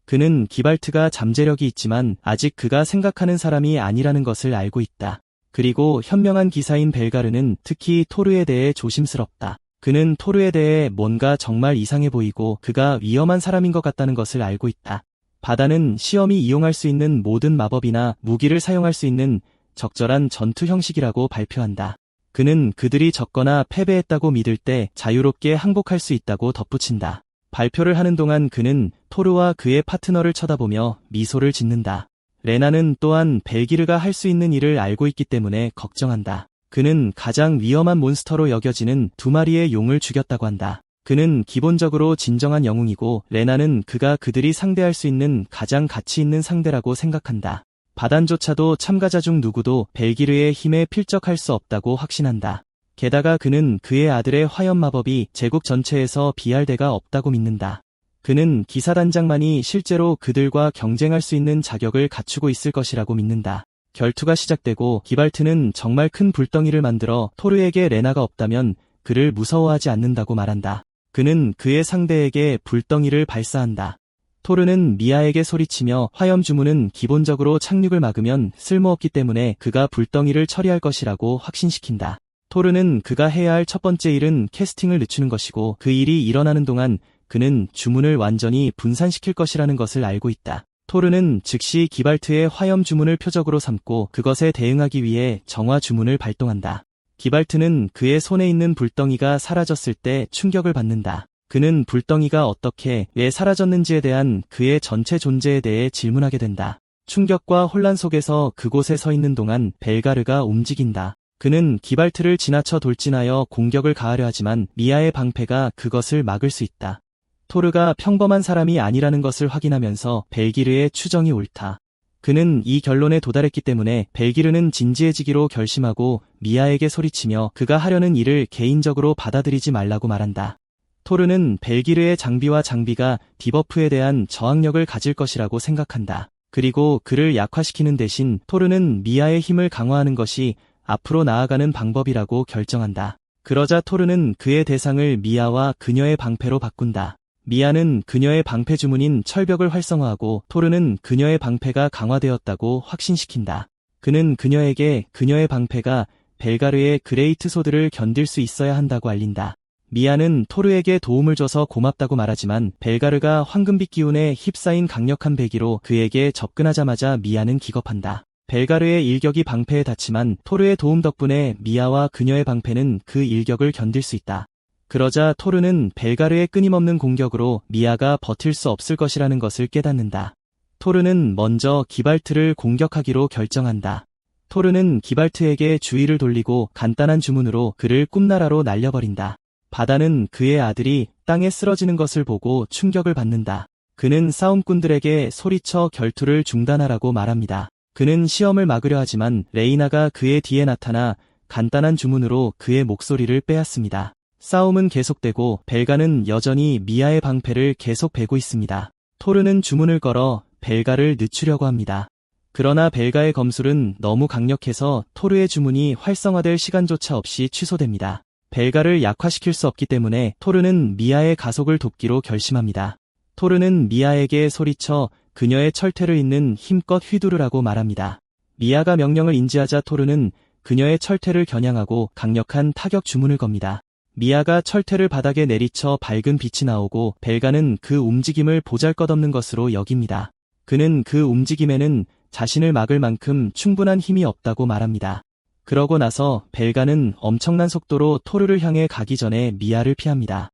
그는 기발트가 잠재력이 있지만 아직 그가 생각하는 사람이 아니라는 것을 알고 있다. 그리고 현명한 기사인 벨가르는 특히 토르에 대해 조심스럽다. 그는 토르에 대해 뭔가 정말 이상해 보이고 그가 위험한 사람인 것 같다는 것을 알고 있다. 바다는 시험이 이용할 수 있는 모든 마법이나 무기를 사용할 수 있는 적절한 전투 형식이라고 발표한다. 그는 그들이 졌거나 패배했다고 믿을 때 자유롭게 항복할 수 있다고 덧붙인다. 발표를 하는 동안 그는 토르와 그의 파트너를 쳐다보며 미소를 짓는다. 레나는 또한 벨기르가 할 수 있는 일을 알고 있기 때문에 걱정한다. 그는 가장 위험한 몬스터로 여겨지는 2마리의 용을 죽였다고 한다. 그는 기본적으로 진정한 영웅이고 레나는 그가 그들이 상대할 수 있는 가장 가치 있는 상대라고 생각한다. 바단조차도 참가자 중 누구도 벨기르의 힘에 필적할 수 없다고 확신한다. 게다가 그는 그의 아들의 화염 마법이 제국 전체에서 비할 데가 없다고 믿는다. 그는 기사단장만이 실제로 그들과 경쟁할 수 있는 자격을 갖추고 있을 것이라고 믿는다. 결투가 시작되고 기발트는 정말 큰 불덩이를 만들어 토르에게 레나가 없다면 그를 무서워하지 않는다고 말한다. 그는 그의 상대에게 불덩이를 발사한다. 토르는 미아에게 소리치며 화염 주문은 기본적으로 착륙을 막으면 쓸모없기 때문에 그가 불덩이를 처리할 것이라고 확신시킨다. 토르는 그가 해야 할 첫 번째 일은 캐스팅을 늦추는 것이고 그 일이 일어나는 동안 그는 주문을 완전히 분산시킬 것이라는 것을 알고 있다. 토르는 즉시 기발트의 화염 주문을 표적으로 삼고 그것에 대응하기 위해 정화 주문을 발동한다. 기발트는 그의 손에 있는 불덩이가 사라졌을 때 충격을 받는다. 그는 불덩이가 어떻게, 왜 사라졌는지에 대한 그의 전체 존재에 대해 질문하게 된다. 충격과 혼란 속에서 그곳에 서 있는 동안 벨가르가 움직인다. 그는 기발트를 지나쳐 돌진하여 공격을 가하려 하지만 미아의 방패가 그것을 막을 수 있다. 토르가 평범한 사람이 아니라는 것을 확인하면서 벨기르의 추정이 옳다. 그는 이 결론에 도달했기 때문에 벨기르는 진지해지기로 결심하고 미아에게 소리치며 그가 하려는 일을 개인적으로 받아들이지 말라고 말한다. 토르는 벨기르의 장비와 장비가 디버프에 대한 저항력을 가질 것이라고 생각한다. 그리고 그를 약화시키는 대신 토르는 미아의 힘을 강화하는 것이 앞으로 나아가는 방법이라고 결정한다. 그러자 토르는 그의 대상을 미아와 그녀의 방패로 바꾼다. 미아는 그녀의 방패 주문인 철벽을 활성화하고 토르는 그녀의 방패가 강화되었다고 확신시킨다. 그는 그녀에게 그녀의 방패가 벨가르의 그레이트 소드를 견딜 수 있어야 한다고 알린다. 미아는 토르에게 도움을 줘서 고맙다고 말하지만 벨가르가 황금빛 기운에 휩싸인 강력한 배기로 그에게 접근하자마자 미아는 기겁한다. 벨가르의 일격이 방패에 닿지만 토르의 도움 덕분에 미아와 그녀의 방패는 그 일격을 견딜 수 있다. 그러자 토르는 벨가르의 끊임없는 공격으로 미아가 버틸 수 없을 것이라는 것을 깨닫는다. 토르는 먼저 기발트를 공격하기로 결정한다. 토르는 기발트에게 주의를 돌리고 간단한 주문으로 그를 꿈나라로 날려버린다. 바다는 그의 아들이 땅에 쓰러지는 것을 보고 충격을 받는다. 그는 싸움꾼들에게 소리쳐 결투를 중단하라고 말합니다. 그는 시험을 막으려 하지만 레이나가 그의 뒤에 나타나 간단한 주문으로 그의 목소리를 빼앗습니다. 싸움은 계속되고 벨가는 여전히 미아의 방패를 계속 베고 있습니다. 토르는 주문을 걸어 벨가를 늦추려고 합니다. 그러나 벨가의 검술은 너무 강력해서 토르의 주문이 활성화될 시간조차 없이 취소됩니다. 벨가를 약화시킬 수 없기 때문에 토르는 미아의 가속을 돕기로 결심합니다. 토르는 미아에게 소리쳐 그녀의 철퇴를 잇는 힘껏 휘두르라고 말합니다. 미아가 명령을 인지하자 토르는 그녀의 철퇴를 겨냥하고 강력한 타격 주문을 겁니다. 미아가 철퇴를 바닥에 내리쳐 밝은 빛이 나오고 벨가는 그 움직임을 보잘것없는 것으로 여깁니다. 그는 그 움직임에는 자신을 막을 만큼 충분한 힘이 없다고 말합니다. 그러고 나서 벨가는 엄청난 속도로 토르를 향해 가기 전에 미아를 피합니다.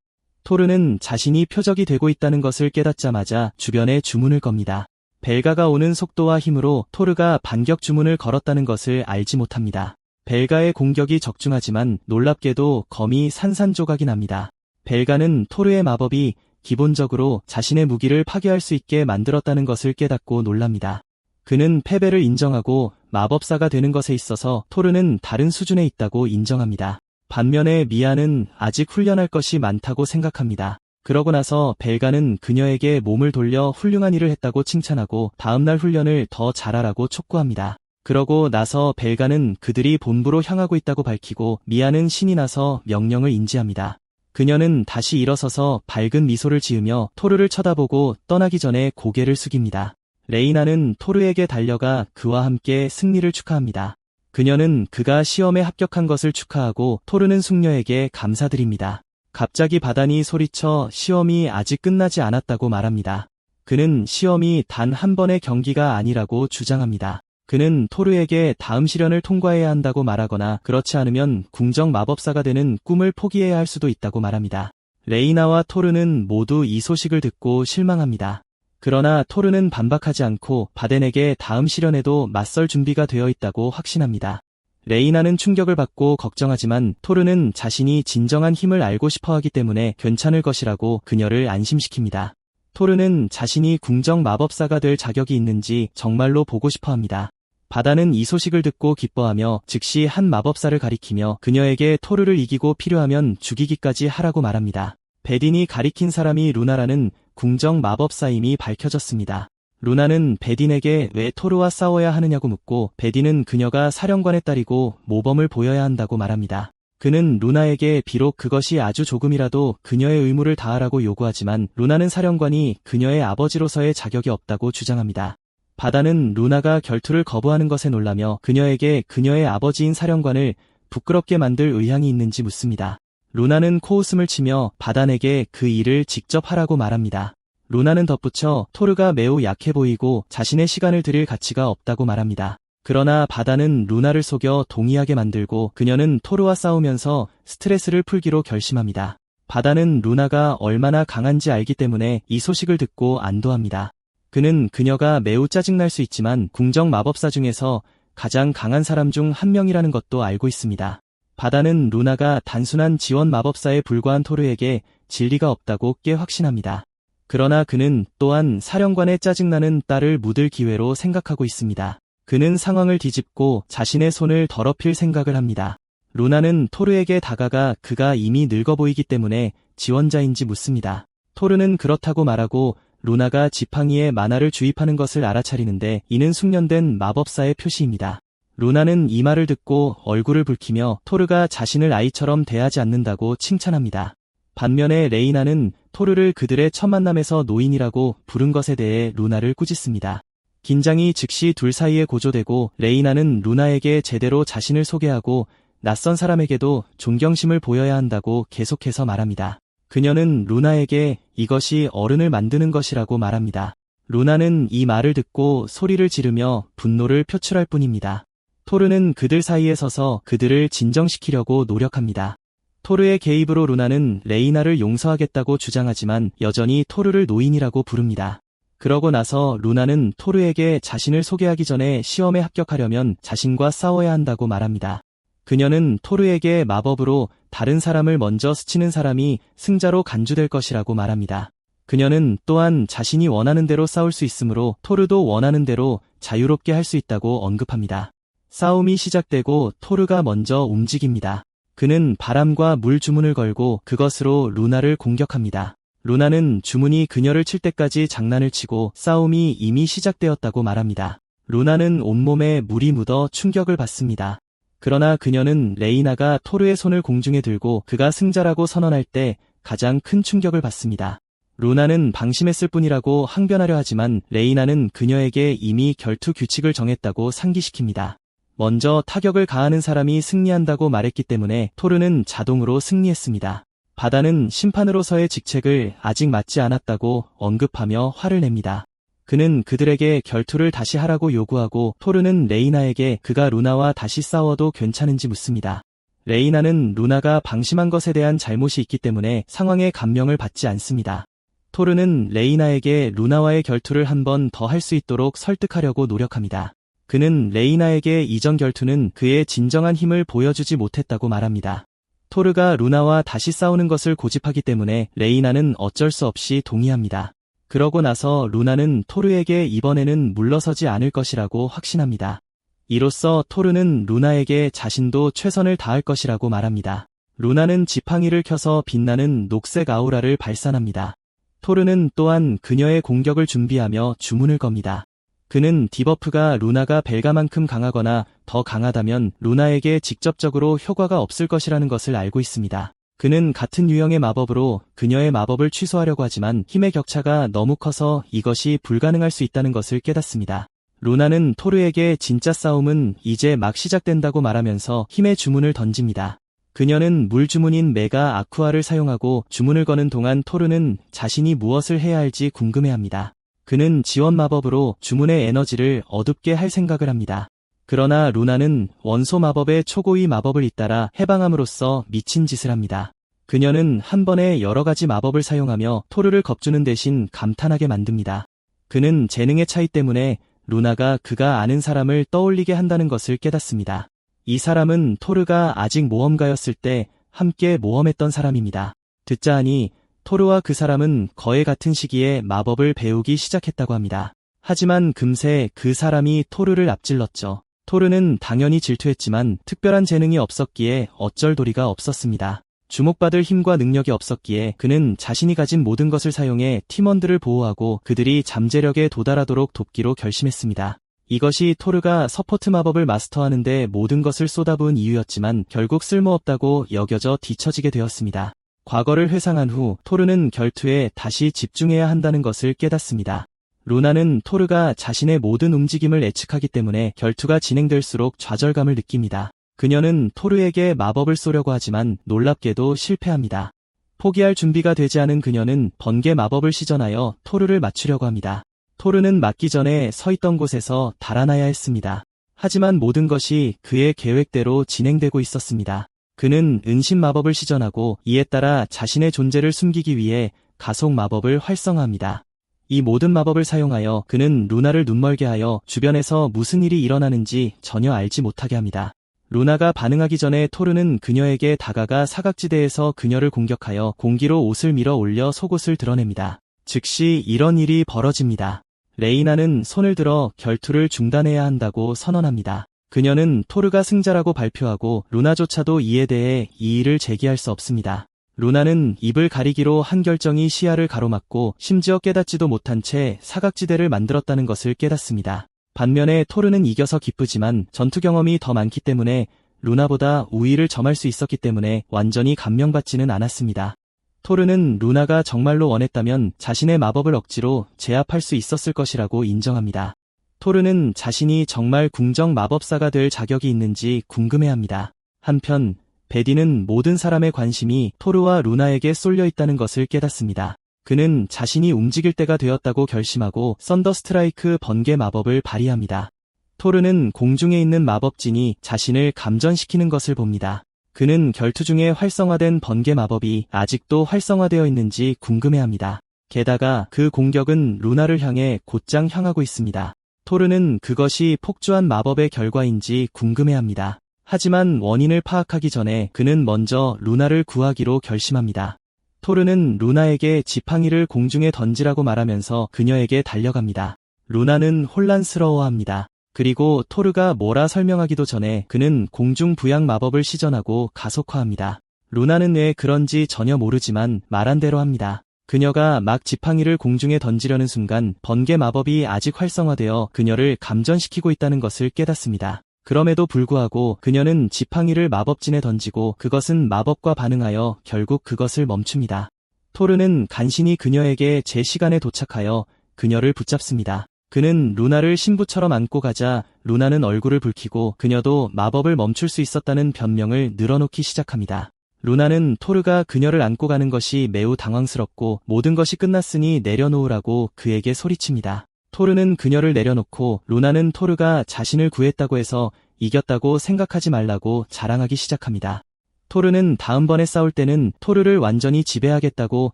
토르는 자신이 표적이 되고 있다는 것을 깨닫자마자 주변에 주문을 겁니다. 벨가가 오는 속도와 힘으로 토르가 반격 주문을 걸었다는 것을 알지 못합니다. 벨가의 공격이 적중하지만 놀랍게도 검이 산산조각이 납니다. 벨가는 토르의 마법이 기본적으로 자신의 무기를 파괴할 수 있게 만들었다는 것을 깨닫고 놀랍니다. 그는 패배를 인정하고 마법사가 되는 것에 있어서 토르는 다른 수준에 있다고 인정합니다. 반면에 미아는 아직 훈련할 것이 많다고 생각합니다. 그러고 나서 벨가는 그녀에게 몸을 돌려 훌륭한 일을 했다고 칭찬하고 다음날 훈련을 더 잘하라고 촉구합니다. 그러고 나서 벨가는 그들이 본부로 향하고 있다고 밝히고 미아는 신이 나서 명령을 인지합니다. 그녀는 다시 일어서서 밝은 미소를 지으며 토르를 쳐다보고 떠나기 전에 고개를 숙입니다. 레이나는 토르에게 달려가 그와 함께 승리를 축하합니다. 그녀는 그가 시험에 합격한 것을 축하하고 토르는 숙녀에게 감사드립니다. 갑자기 바단이 소리쳐 시험이 아직 끝나지 않았다고 말합니다. 그는 시험이 단 한 번의 경기가 아니라고 주장합니다. 그는 토르에게 다음 시련을 통과해야 한다고 말하거나 그렇지 않으면 궁정 마법사가 되는 꿈을 포기해야 할 수도 있다고 말합니다. 레이나와 토르는 모두 이 소식을 듣고 실망합니다. 그러나 토르는 반박하지 않고 바덴에게 다음 시련에도 맞설 준비가 되어 있다고 확신합니다. 레이나는 충격을 받고 걱정하지만 토르는 자신이 진정한 힘을 알고 싶어하기 때문에 괜찮을 것이라고 그녀를 안심시킵니다. 토르는 자신이 궁정 마법사가 될 자격이 있는지 정말로 보고 싶어합니다. 바다는 이 소식을 듣고 기뻐하며 즉시 한 마법사를 가리키며 그녀에게 토르를 이기고 필요하면 죽이기까지 하라고 말합니다. 베딘이 가리킨 사람이 루나라는 궁정 마법사임이 밝혀졌습니다. 루나는 베딘에게 왜 토르와 싸워야 하느냐고 묻고 베딘은 그녀가 사령관의 딸이고 모범을 보여야 한다고 말합니다. 그는 루나에게 비록 그것이 아주 조금이라도 그녀의 의무를 다하라고 요구하지만 루나는 사령관이 그녀의 아버지로서의 자격이 없다고 주장합니다. 바다는 루나가 결투를 거부하는 것에 놀라며 그녀에게 그녀의 아버지인 사령관을 부끄럽게 만들 의향이 있는지 묻습니다. 루나는 코웃음을 치며 바단에게 그 일을 직접 하라고 말합니다. 루나는 덧붙여 토르가 매우 약해 보이고 자신의 시간을 들일 가치가 없다고 말합니다. 그러나 바다는 루나를 속여 동의하게 만들고 그녀는 토르와 싸우면서 스트레스를 풀기로 결심합니다. 바다는 루나가 얼마나 강한지 알기 때문에 이 소식을 듣고 안도합니다. 그는 그녀가 매우 짜증날 수 있지만 궁정 마법사 중에서 가장 강한 사람 중 한 명이라는 것도 알고 있습니다. 바다는 루나가 단순한 지원 마법사에 불과한 토르에게 진리가 없다고 깨 확신합니다. 그러나 그는 또한 사령관의 짜증나는 딸을 묻을 기회로 생각하고 있습니다. 그는 상황을 뒤집고 자신의 손을 더럽힐 생각을 합니다. 루나는 토르에게 다가가 그가 이미 늙어 보이기 때문에 지원자인지 묻습니다. 토르는 그렇다고 말하고 루나가 지팡이에 만화를 주입하는 것을 알아차리는데 이는 숙련된 마법사의 표시입니다. 루나는 이 말을 듣고 얼굴을 붉히며 토르가 자신을 아이처럼 대하지 않는다고 칭찬합니다. 반면에 레이나는 토르를 그들의 첫 만남에서 노인이라고 부른 것에 대해 루나를 꾸짖습니다. 긴장이 즉시 둘 사이에 고조되고 레이나는 루나에게 제대로 자신을 소개하고 낯선 사람에게도 존경심을 보여야 한다고 계속해서 말합니다. 그녀는 루나에게 이것이 어른을 만드는 것이라고 말합니다. 루나는 이 말을 듣고 소리를 지르며 분노를 표출할 뿐입니다. 토르는 그들 사이에 서서 그들을 진정시키려고 노력합니다. 토르의 개입으로 루나는 레이나를 용서하겠다고 주장하지만 여전히 토르를 노인이라고 부릅니다. 그러고 나서 루나는 토르에게 자신을 소개하기 전에 시험에 합격하려면 자신과 싸워야 한다고 말합니다. 그녀는 토르에게 마법으로 다른 사람을 먼저 스치는 사람이 승자로 간주될 것이라고 말합니다. 그녀는 또한 자신이 원하는 대로 싸울 수 있으므로 토르도 원하는 대로 자유롭게 할 수 있다고 언급합니다. 싸움이 시작되고 토르가 먼저 움직입니다. 그는 바람과 물 주문을 걸고 그것으로 루나를 공격합니다. 루나는 주문이 그녀를 칠 때까지 장난을 치고 싸움이 이미 시작되었다고 말합니다. 루나는 온몸에 물이 묻어 충격을 받습니다. 그러나 그녀는 레이나가 토르의 손을 공중에 들고 그가 승자라고 선언할 때 가장 큰 충격을 받습니다. 루나는 방심했을 뿐이라고 항변하려 하지만 레이나는 그녀에게 이미 결투 규칙을 정했다고 상기시킵니다. 먼저 타격을 가하는 사람이 승리한다고 말했기 때문에 토르는 자동으로 승리했습니다. 바다는 심판으로서의 직책을 아직 맡지 않았다고 언급하며 화를 냅니다. 그는 그들에게 결투를 다시 하라고 요구하고 토르는 레이나에게 그가 루나와 다시 싸워도 괜찮은지 묻습니다. 레이나는 루나가 방심한 것에 대한 잘못이 있기 때문에 상황에 감명을 받지 않습니다. 토르는 레이나에게 루나와의 결투를 한 번 더 할 수 있도록 설득하려고 노력합니다. 그는 레이나에게 이전 결투는 그의 진정한 힘을 보여주지 못했다고 말합니다. 토르가 루나와 다시 싸우는 것을 고집하기 때문에 레이나는 어쩔 수 없이 동의합니다. 그러고 나서 루나는 토르에게 이번에는 물러서지 않을 것이라고 확신합니다. 이로써 토르는 루나에게 자신도 최선을 다할 것이라고 말합니다. 루나는 지팡이를 켜서 빛나는 녹색 아우라를 발산합니다. 토르는 또한 그녀의 공격을 준비하며 주문을 겁니다. 그는 디버프가 루나가 벨가만큼 강하거나 더 강하다면 루나에게 직접적으로 효과가 없을 것이라는 것을 알고 있습니다. 그는 같은 유형의 마법으로 그녀의 마법을 취소하려고 하지만 힘의 격차가 너무 커서 이것이 불가능할 수 있다는 것을 깨닫습니다. 루나는 토르에게 진짜 싸움은 이제 막 시작된다고 말하면서 힘의 주문을 던집니다. 그녀는 물 주문인 메가 아쿠아를 사용하고 주문을 거는 동안 토르는 자신이 무엇을 해야 할지 궁금해합니다. 그는 지원 마법으로 주문의 에너지를 어둡게 할 생각을 합니다. 그러나 루나는 원소 마법의 초고위 마법을 잇따라 해방함으로써 미친 짓을 합니다. 그녀는 한 번에 여러 가지 마법을 사용하며 토르를 겁주는 대신 감탄하게 만듭니다. 그는 재능의 차이 때문에 루나가 그가 아는 사람을 떠올리게 한다는 것을 깨닫습니다. 이 사람은 토르가 아직 모험가였을 때 함께 모험했던 사람입니다. 듣자 하니 토르와 그 사람은 거의 같은 시기에 마법을 배우기 시작했다고 합니다. 하지만 금세 그 사람이 토르를 앞질렀죠. 토르는 당연히 질투했지만 특별한 재능이 없었기에 어쩔 도리가 없었습니다. 주목받을 힘과 능력이 없었기에 그는 자신이 가진 모든 것을 사용해 팀원들을 보호하고 그들이 잠재력에 도달하도록 돕기로 결심했습니다. 이것이 토르가 서포트 마법을 마스터하는 데 모든 것을 쏟아부은 이유였지만 결국 쓸모없다고 여겨져 뒤처지게 되었습니다. 과거를 회상한 후 토르는 결투에 다시 집중해야 한다는 것을 깨닫습니다. 루나는 토르가 자신의 모든 움직임을 예측하기 때문에 결투가 진행될수록 좌절감을 느낍니다. 그녀는 토르에게 마법을 쏘려고 하지만 놀랍게도 실패합니다. 포기할 준비가 되지 않은 그녀는 번개 마법을 시전하여 토르를 맞추려고 합니다. 토르는 맞기 전에 서 있던 곳에서 달아나야 했습니다. 하지만 모든 것이 그의 계획대로 진행되고 있었습니다. 그는 은신 마법을 시전하고 이에 따라 자신의 존재를 숨기기 위해 가속 마법을 활성화합니다. 이 모든 마법을 사용하여 그는 루나를 눈멀게 하여 주변에서 무슨 일이 일어나는지 전혀 알지 못하게 합니다. 루나가 반응하기 전에 토르는 그녀에게 다가가 사각지대에서 그녀를 공격하여 공기로 옷을 밀어 올려 속옷을 드러냅니다. 즉시 이런 일이 벌어집니다. 레이나는 손을 들어 결투를 중단해야 한다고 선언합니다. 그녀는 토르가 승자라고 발표하고 루나조차도 이에 대해 이의를 제기할 수 없습니다. 루나는 입을 가리기로 한 결정이 시야를 가로막고 심지어 깨닫지도 못한 채 사각지대를 만들었다는 것을 깨닫습니다. 반면에 토르는 이겨서 기쁘지만 전투 경험이 더 많기 때문에 루나보다 우위를 점할 수 있었기 때문에 완전히 감명받지는 않았습니다. 토르는 루나가 정말로 원했다면 자신의 마법을 억지로 제압할 수 있었을 것이라고 인정합니다. 토르는 자신이 정말 궁정 마법사가 될 자격이 있는지 궁금해합니다. 한편 베디는 모든 사람의 관심이 토르와 루나에게 쏠려 있다는 것을 깨닫습니다. 그는 자신이 움직일 때가 되었다고 결심하고 썬더 스트라이크 번개 마법을 발휘합니다. 토르는 공중에 있는 마법진이 자신을 감전시키는 것을 봅니다. 그는 결투 중에 활성화된 번개 마법이 아직도 활성화되어 있는지 궁금해합니다. 게다가 그 공격은 루나를 향해 곧장 향하고 있습니다. 토르는 그것이 폭주한 마법의 결과인지 궁금해합니다. 하지만 원인을 파악하기 전에 그는 먼저 루나를 구하기로 결심합니다. 토르는 루나에게 지팡이를 공중에 던지라고 말하면서 그녀에게 달려갑니다. 루나는 혼란스러워합니다. 그리고 토르가 뭐라 설명하기도 전에 그는 공중 부양 마법을 시전하고 가속화합니다. 루나는 왜 그런지 전혀 모르지만 말한 대로 합니다. 그녀가 막 지팡이를 공중에 던지려는 순간 번개 마법이 아직 활성화되어 그녀를 감전시키고 있다는 것을 깨닫습니다. 그럼에도 불구하고 그녀는 지팡이를 마법진에 던지고 그것은 마법과 반응하여 결국 그것을 멈춥니다. 토르는 간신히 그녀에게 제 시간에 도착하여 그녀를 붙잡습니다. 그는 루나를 신부처럼 안고 가자 루나는 얼굴을 붉히고 그녀도 마법을 멈출 수 있었다는 변명을 늘어놓기 시작합니다. 루나는 토르가 그녀를 안고 가는 것이 매우 당황스럽고 모든 것이 끝났으니 내려놓으라고 그에게 소리칩니다. 토르는 그녀를 내려놓고 루나는 토르가 자신을 구했다고 해서 이겼다고 생각하지 말라고 자랑하기 시작합니다. 토르는 다음번에 싸울 때는 토르를 완전히 지배하겠다고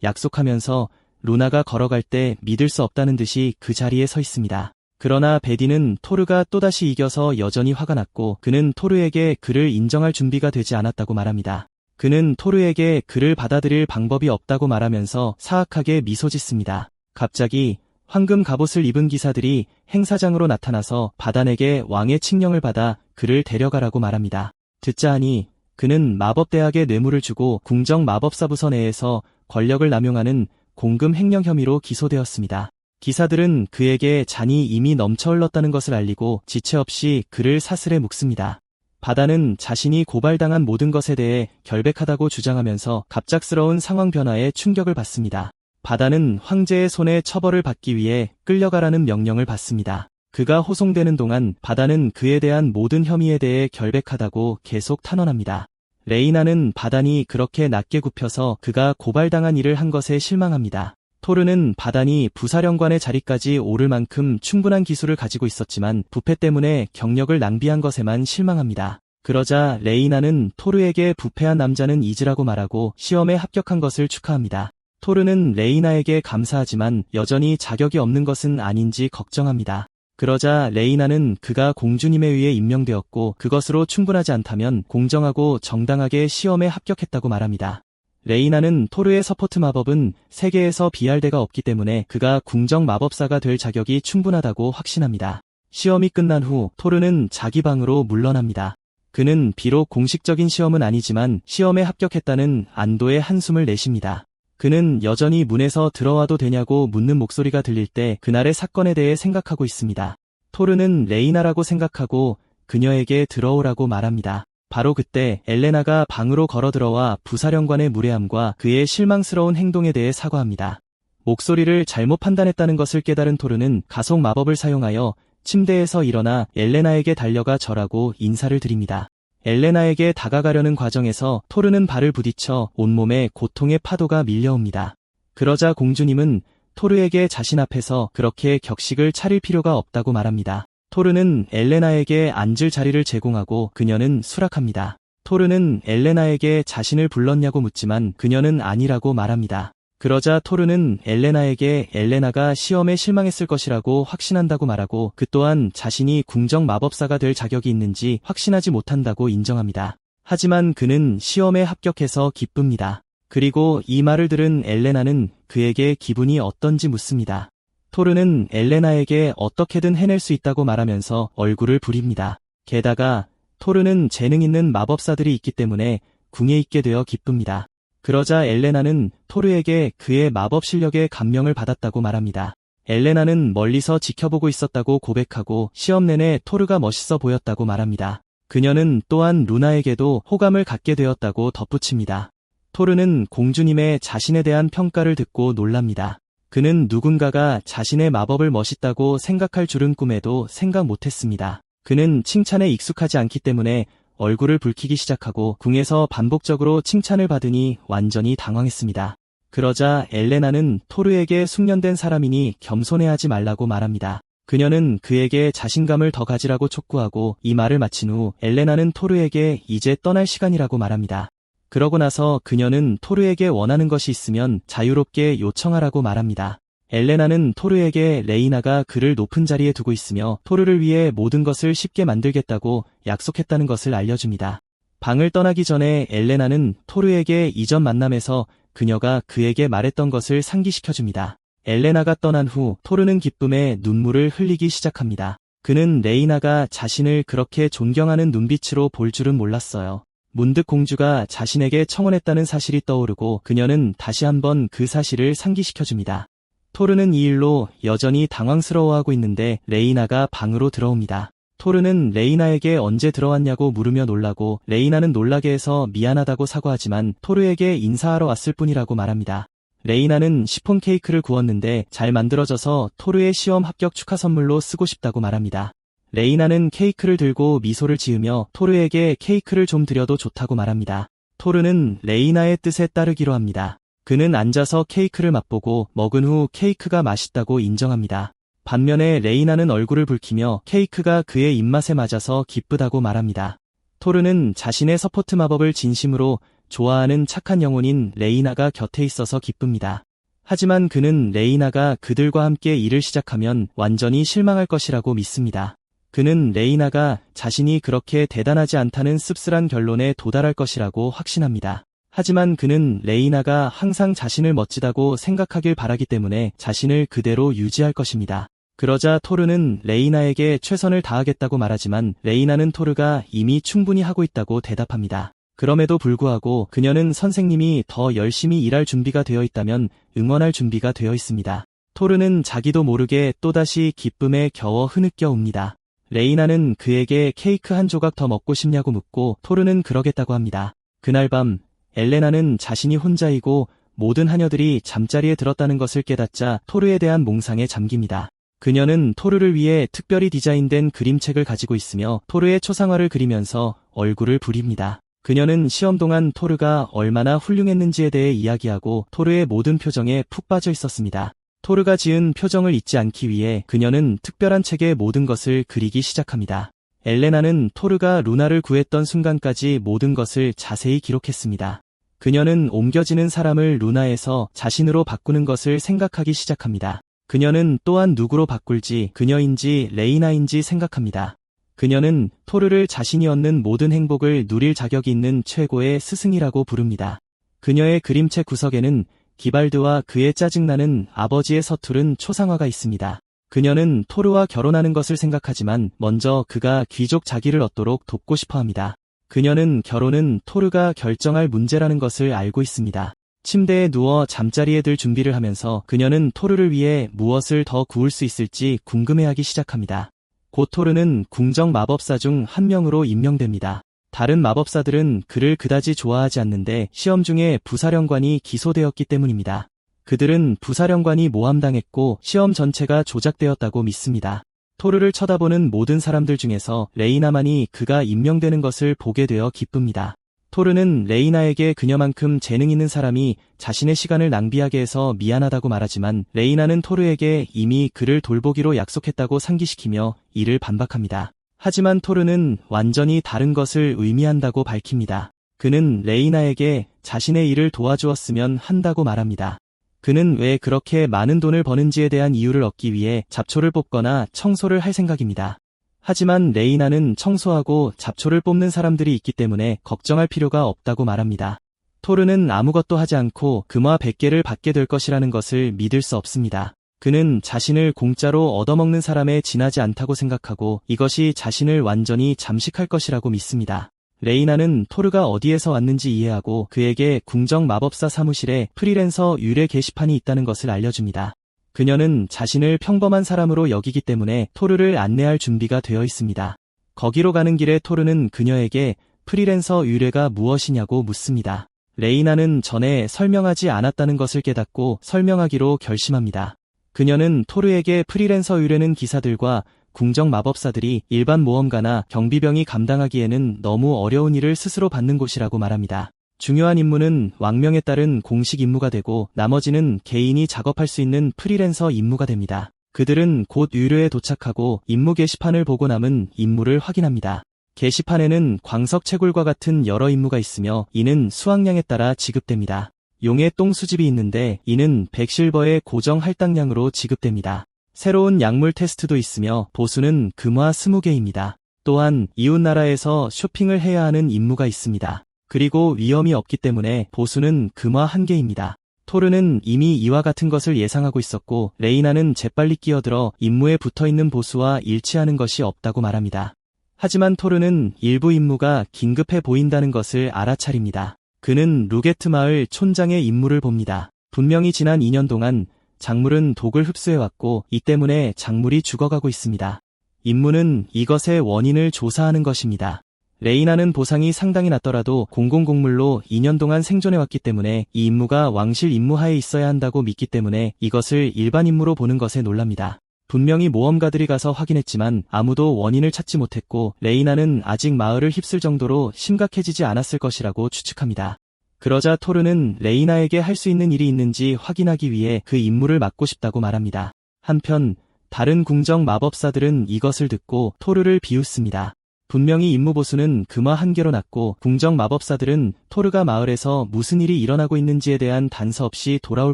약속하면서 루나가 걸어갈 때 믿을 수 없다는 듯이 그 자리에 서 있습니다. 그러나 베디는 토르가 또다시 이겨서 여전히 화가 났고 그는 토르에게 그를 인정할 준비가 되지 않았다고 말합니다. 그는 토르에게 그를 받아들일 방법이 없다고 말하면서 사악하게 미소 짓습니다. 갑자기 황금 갑옷을 입은 기사들이 행사장으로 나타나서 바단에게 왕의 칙령을 받아 그를 데려가라고 말합니다. 듣자 하니 그는 마법대학에 뇌물을 주고 궁정 마법사부서 내에서 권력을 남용하는 공금 횡령 혐의로 기소되었습니다. 기사들은 그에게 잔이 이미 넘쳐 흘렀다는 것을 알리고 지체 없이 그를 사슬에 묶습니다. 바다는 자신이 고발당한 모든 것에 대해 결백하다고 주장하면서 갑작스러운 상황 변화에 충격을 받습니다. 바다는 황제의 손에 처벌을 받기 위해 끌려가라는 명령을 받습니다. 그가 호송되는 동안 바다는 그에 대한 모든 혐의에 대해 결백하다고 계속 탄원합니다. 레이나는 바단이 그렇게 낮게 굽혀서 그가 고발당한 일을 한 것에 실망합니다. 토르는 바단이 부사령관의 자리까지 오를 만큼 충분한 기술을 가지고 있었지만 부패 때문에 경력을 낭비한 것에만 실망합니다. 그러자 레이나는 토르에게 부패한 남자는 잊으라고 말하고 시험에 합격한 것을 축하합니다. 토르는 레이나에게 감사하지만 여전히 자격이 없는 것은 아닌지 걱정합니다. 그러자 레이나는 그가 공주님에 의해 임명되었고 그것으로 충분하지 않다면 공정하고 정당하게 시험에 합격했다고 말합니다. 레이나는 토르의 서포트 마법은 세계에서 비할 데가 없기 때문에 그가 궁정 마법사가 될 자격이 충분하다고 확신합니다. 시험이 끝난 후 토르는 자기 방으로 물러납니다. 그는 비록 공식적인 시험은 아니지만 시험에 합격했다는 안도의 한숨을 내쉽니다. 그는 여전히 문에서 들어와도 되냐고 묻는 목소리가 들릴 때 그날의 사건에 대해 생각하고 있습니다. 토르는 레이나라고 생각하고 그녀에게 들어오라고 말합니다. 바로 그때 엘레나가 방으로 걸어 들어와 부사령관의 무례함과 그의 실망스러운 행동에 대해 사과합니다. 목소리를 잘못 판단했다는 것을 깨달은 토르는 가속 마법을 사용하여 침대에서 일어나 엘레나에게 달려가 절하고 인사를 드립니다. 엘레나에게 다가가려는 과정에서 토르는 발을 부딪혀 온몸에 고통의 파도가 밀려옵니다. 그러자 공주님은 토르에게 자신 앞에서 그렇게 격식을 차릴 필요가 없다고 말합니다. 토르는 엘레나에게 앉을 자리를 제공하고 그녀는 수락합니다. 토르는 엘레나에게 자신을 불렀냐고 묻지만 그녀는 아니라고 말합니다. 그러자 토르는 엘레나에게 엘레나가 시험에 실망했을 것이라고 확신한다고 말하고 그 또한 자신이 궁정 마법사가 될 자격이 있는지 확신하지 못한다고 인정합니다. 하지만 그는 시험에 합격해서 기쁩니다. 그리고 이 말을 들은 엘레나는 그에게 기분이 어떤지 묻습니다. 토르는 엘레나에게 어떻게든 해낼 수 있다고 말하면서 얼굴을 부립니다. 게다가 토르는 재능 있는 마법사들이 있기 때문에 궁에 있게 되어 기쁩니다. 그러자 엘레나는 토르에게 그의 마법 실력에 감명을 받았다고 말합니다. 엘레나는 멀리서 지켜보고 있었다고 고백하고 시험 내내 토르가 멋있어 보였다고 말합니다. 그녀는 또한 루나에게도 호감을 갖게 되었다고 덧붙입니다. 토르는 공주님의 자신에 대한 평가를 듣고 놀랍니다. 그는 누군가가 자신의 마법을 멋있다고 생각할 줄은 꿈에도 생각 못했습니다. 그는 칭찬에 익숙하지 않기 때문에 얼굴을 붉히기 시작하고 궁에서 반복적으로 칭찬을 받으니 완전히 당황했습니다. 그러자 엘레나는 토르에게 숙련된 사람이니 겸손해하지 말라고 말합니다. 그녀는 그에게 자신감을 더 가지라고 촉구하고 이 말을 마친 후 엘레나는 토르에게 이제 떠날 시간이라고 말합니다. 그러고 나서 그녀는 토르에게 원하는 것이 있으면 자유롭게 요청하라고 말합니다. 엘레나는 토르에게 레이나가 그를 높은 자리에 두고 있으며 토르를 위해 모든 것을 쉽게 만들겠다고 약속했다는 것을 알려줍니다. 방을 떠나기 전에 엘레나는 토르에게 이전 만남에서 그녀가 그에게 말했던 것을 상기시켜줍니다. 엘레나가 떠난 후 토르는 기쁨에 눈물을 흘리기 시작합니다. 그는 레이나가 자신을 그렇게 존경하는 눈빛으로 볼 줄은 몰랐어요. 문득 공주가 자신에게 청혼했다는 사실이 떠오르고 그녀는 다시 한번 그 사실을 상기시켜줍니다. 토르는 이 일로 여전히 당황스러워하고 있는데 레이나가 방으로 들어옵니다. 토르는 레이나에게 언제 들어왔냐고 물으며 놀라고 레이나는 놀라게 해서 미안하다고 사과하지만 토르에게 인사하러 왔을 뿐이라고 말합니다. 레이나는 시폰 케이크를 구웠는데 잘 만들어져서 토르의 시험 합격 축하 선물로 쓰고 싶다고 말합니다. 레이나는 케이크를 들고 미소를 지으며 토르에게 케이크를 좀 드려도 좋다고 말합니다. 토르는 레이나의 뜻에 따르기로 합니다. 그는 앉아서 케이크를 맛보고 먹은 후 케이크가 맛있다고 인정합니다. 반면에 레이나는 얼굴을 붉히며 케이크가 그의 입맛에 맞아서 기쁘다고 말합니다. 토르는 자신의 서포트 마법을 진심으로 좋아하는 착한 영혼인 레이나가 곁에 있어서 기쁩니다. 하지만 그는 레이나가 그들과 함께 일을 시작하면 완전히 실망할 것이라고 믿습니다. 그는 레이나가 자신이 그렇게 대단하지 않다는 씁쓸한 결론에 도달할 것이라고 확신합니다. 하지만 그는 레이나가 항상 자신을 멋지다고 생각하길 바라기 때문에 자신을 그대로 유지할 것입니다. 그러자 토르는 레이나에게 최선을 다하겠다고 말하지만 레이나는 토르가 이미 충분히 하고 있다고 대답합니다. 그럼에도 불구하고 그녀는 선생님이 더 열심히 일할 준비가 되어 있다면 응원할 준비가 되어 있습니다. 토르는 자기도 모르게 또다시 기쁨에 겨워 흐느껴 옵니다. 레이나는 그에게 케이크 한 조각 더 먹고 싶냐고 묻고 토르는 그러겠다고 합니다. 그날 밤 엘레나는 자신이 혼자이고 모든 하녀들이 잠자리에 들었다는 것을 깨닫자 토르에 대한 몽상에 잠깁니다. 그녀는 토르를 위해 특별히 디자인된 그림책을 가지고 있으며 토르의 초상화를 그리면서 얼굴을 부립니다. 그녀는 시험 동안 토르가 얼마나 훌륭했는지에 대해 이야기하고 토르의 모든 표정에 푹 빠져 있었습니다. 토르가 지은 표정을 잊지 않기 위해 그녀는 특별한 책에 모든 것을 그리기 시작합니다. 엘레나는 토르가 루나를 구했던 순간까지 모든 것을 자세히 기록했습니다. 그녀는 옮겨지는 사람을 루나에서 자신으로 바꾸는 것을 생각하기 시작합니다. 그녀는 또한 누구로 바꿀지 그녀인지 레이나인지 생각합니다. 그녀는 토르를 자신이 얻는 모든 행복을 누릴 자격이 있는 최고의 스승이라고 부릅니다. 그녀의 그림책 구석에는 기발드와 그의 짜증나는 아버지의 서투른 초상화가 있습니다. 그녀는 토르와 결혼하는 것을 생각하지만 먼저 그가 귀족 자기를 얻도록 돕고 싶어 합니다. 그녀는 결혼은 토르가 결정할 문제라는 것을 알고 있습니다. 침대에 누워 잠자리에 들 준비를 하면서 그녀는 토르를 위해 무엇을 더 구울 수 있을지 궁금해하기 시작합니다. 곧 토르는 궁정 마법사 중 한 명으로 임명됩니다. 다른 마법사들은 그를 그다지 좋아하지 않는데 시험 중에 부사령관이 기소되었기 때문입니다. 그들은 부사령관이 모함당했고 시험 전체가 조작되었다고 믿습니다. 토르를 쳐다보는 모든 사람들 중에서 레이나만이 그가 임명되는 것을 보게 되어 기쁩니다. 토르는 레이나에게 그녀만큼 재능 있는 사람이 자신의 시간을 낭비하게 해서 미안하다고 말하지만 레이나는 토르에게 이미 그를 돌보기로 약속했다고 상기시키며 이를 반박합니다. 하지만 토르는 완전히 다른 것을 의미한다고 밝힙니다. 그는 레이나에게 자신의 일을 도와주었으면 한다고 말합니다. 그는 왜 그렇게 많은 돈을 버는지에 대한 이유를 얻기 위해 잡초를 뽑거나 청소를 할 생각입니다. 하지만 레이나는 청소하고 잡초를 뽑는 사람들이 있기 때문에 걱정할 필요가 없다고 말합니다. 토르는 아무것도 하지 않고 금화 100개를 받게 될 것이라는 것을 믿을 수 없습니다. 그는 자신을 공짜로 얻어먹는 사람에 지나지 않다고 생각하고 이것이 자신을 완전히 잠식할 것이라고 믿습니다. 레이나는 토르가 어디에서 왔는지 이해하고 그에게 궁정 마법사 사무실에 프리랜서 의뢰 게시판이 있다는 것을 알려줍니다. 그녀는 자신을 평범한 사람으로 여기기 때문에 토르를 안내할 준비가 되어 있습니다. 거기로 가는 길에 토르는 그녀에게 프리랜서 의뢰가 무엇이냐고 묻습니다. 레이나는 전에 설명하지 않았다는 것을 깨닫고 설명하기로 결심합니다. 그녀는 토르에게 프리랜서 의뢰는 기사들과 궁정 마법사들이 일반 모험가나 경비병이 감당하기에는 너무 어려운 일을 스스로 받는 곳이라고 말합니다. 중요한 임무는 왕명에 따른 공식 임무가 되고 나머지는 개인이 작업할 수 있는 프리랜서 임무가 됩니다. 그들은 곧 의뢰에 도착하고 임무 게시판을 보고 남은 임무를 확인합니다. 게시판에는 광석 채굴과 같은 여러 임무가 있으며 이는 수확량에 따라 지급됩니다. 용의 똥 수집이 있는데 이는 100실버의 고정 할당량으로 지급됩니다. 새로운 약물 테스트도 있으며 보수는 금화 20개입니다. 또한 이웃나라에서 쇼핑을 해야 하는 임무가 있습니다. 그리고 위험이 없기 때문에 보수는 금화 1개입니다. 토르는 이미 이와 같은 것을 예상하고 있었고 레이나는 재빨리 끼어들어 임무에 붙어있는 보수와 일치하는 것이 없다고 말합니다. 하지만 토르는 일부 임무가 긴급해 보인다는 것을 알아차립니다. 그는 루게트 마을 촌장의 임무를 봅니다. 분명히 지난 2년 동안 작물은 독을 흡수해왔고 이 때문에 작물이 죽어가고 있습니다. 임무는 이것의 원인을 조사하는 것입니다. 레이나는 보상이 상당히 낮더라도 공공곡물로 2년 동안 생존해왔기 때문에 이 임무가 왕실 임무하에 있어야 한다고 믿기 때문에 이것을 일반 임무로 보는 것에 놀랍니다. 분명히 모험가들이 가서 확인했지만 아무도 원인을 찾지 못했고 레이나는 아직 마을을 휩쓸 정도로 심각해지지 않았을 것이라고 추측합니다. 그러자 토르는 레이나에게 할 수 있는 일이 있는지 확인하기 위해 그 임무를 맡고 싶다고 말합니다. 한편 다른 궁정 마법사들은 이것을 듣고 토르를 비웃습니다. 분명히 임무 보수는 금화 1개로 났고 궁정 마법사들은 토르가 마을에서 무슨 일이 일어나고 있는지에 대한 단서 없이 돌아올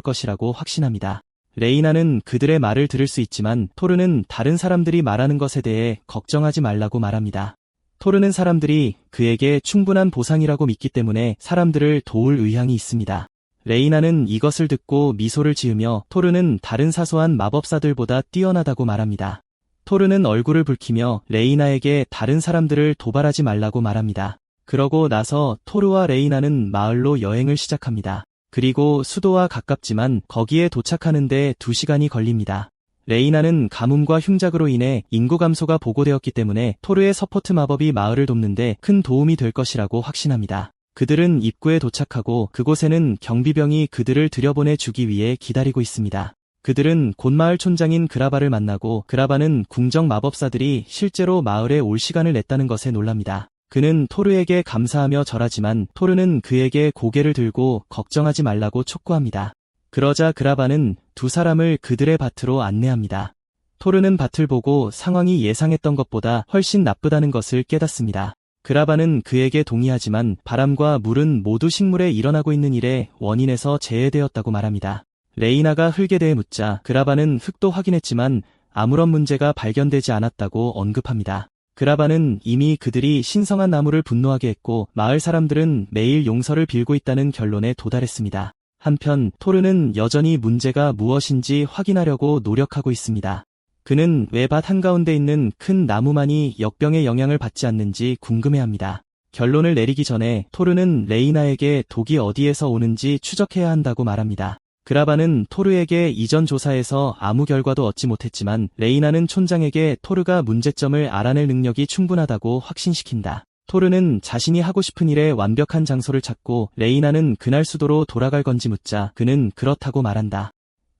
것이라고 확신합니다. 레이나는 그들의 말을 들을 수 있지만 토르는 다른 사람들이 말하는 것에 대해 걱정하지 말라고 말합니다. 토르는 사람들이 그에게 충분한 보상이라고 믿기 때문에 사람들을 도울 의향이 있습니다. 레이나는 이것을 듣고 미소를 지으며 토르는 다른 사소한 마법사들보다 뛰어나다고 말합니다. 토르는 얼굴을 붉히며 레이나에게 다른 사람들을 도발하지 말라고 말합니다. 그러고 나서 토르와 레이나는 마을로 여행을 시작합니다. 그리고 수도와 가깝지만 거기에 도착하는데 2시간이 걸립니다. 레이나는 가뭄과 흉작으로 인해 인구 감소가 보고되었기 때문에 토르의 서포트 마법이 마을을 돕는데 큰 도움이 될 것이라고 확신합니다. 그들은 입구에 도착하고 그곳에는 경비병이 그들을 들여보내 주기 위해 기다리고 있습니다. 그들은 곧 마을 촌장인 그라바를 만나고 그라바는 궁정 마법사들이 실제로 마을에 올 시간을 냈다는 것에 놀랍니다. 그는 토르에게 감사하며 절하지만 토르는 그에게 고개를 들고 걱정하지 말라고 촉구합니다. 그러자 그라바는 2사람을 그들의 밭으로 안내합니다. 토르는 밭을 보고 상황이 예상했던 것보다 훨씬 나쁘다는 것을 깨닫습니다. 그라바는 그에게 동의하지만 바람과 물은 모두 식물에 일어나고 있는 일의 원인에서 제외되었다고 말합니다. 레이나가 흙에 대해 묻자 그라바는 흙도 확인했지만 아무런 문제가 발견되지 않았다고 언급합니다. 그라바는 이미 그들이 신성한 나무를 분노하게 했고 마을 사람들은 매일 용서를 빌고 있다는 결론에 도달했습니다. 한편 토르는 여전히 문제가 무엇인지 확인하려고 노력하고 있습니다. 그는 왜 밭 한가운데 있는 큰 나무만이 역병의 영향을 받지 않는지 궁금해합니다. 결론을 내리기 전에 토르는 레이나에게 독이 어디에서 오는지 추적해야 한다고 말합니다. 그라바는 토르에게 이전 조사에서 아무 결과도 얻지 못했지만 레이나는 촌장에게 토르가 문제점을 알아낼 능력이 충분하다고 확신시킨다. 토르는 자신이 하고 싶은 일에 완벽한 장소를 찾고 레이나는 그날 수도로 돌아갈 건지 묻자 그는 그렇다고 말한다.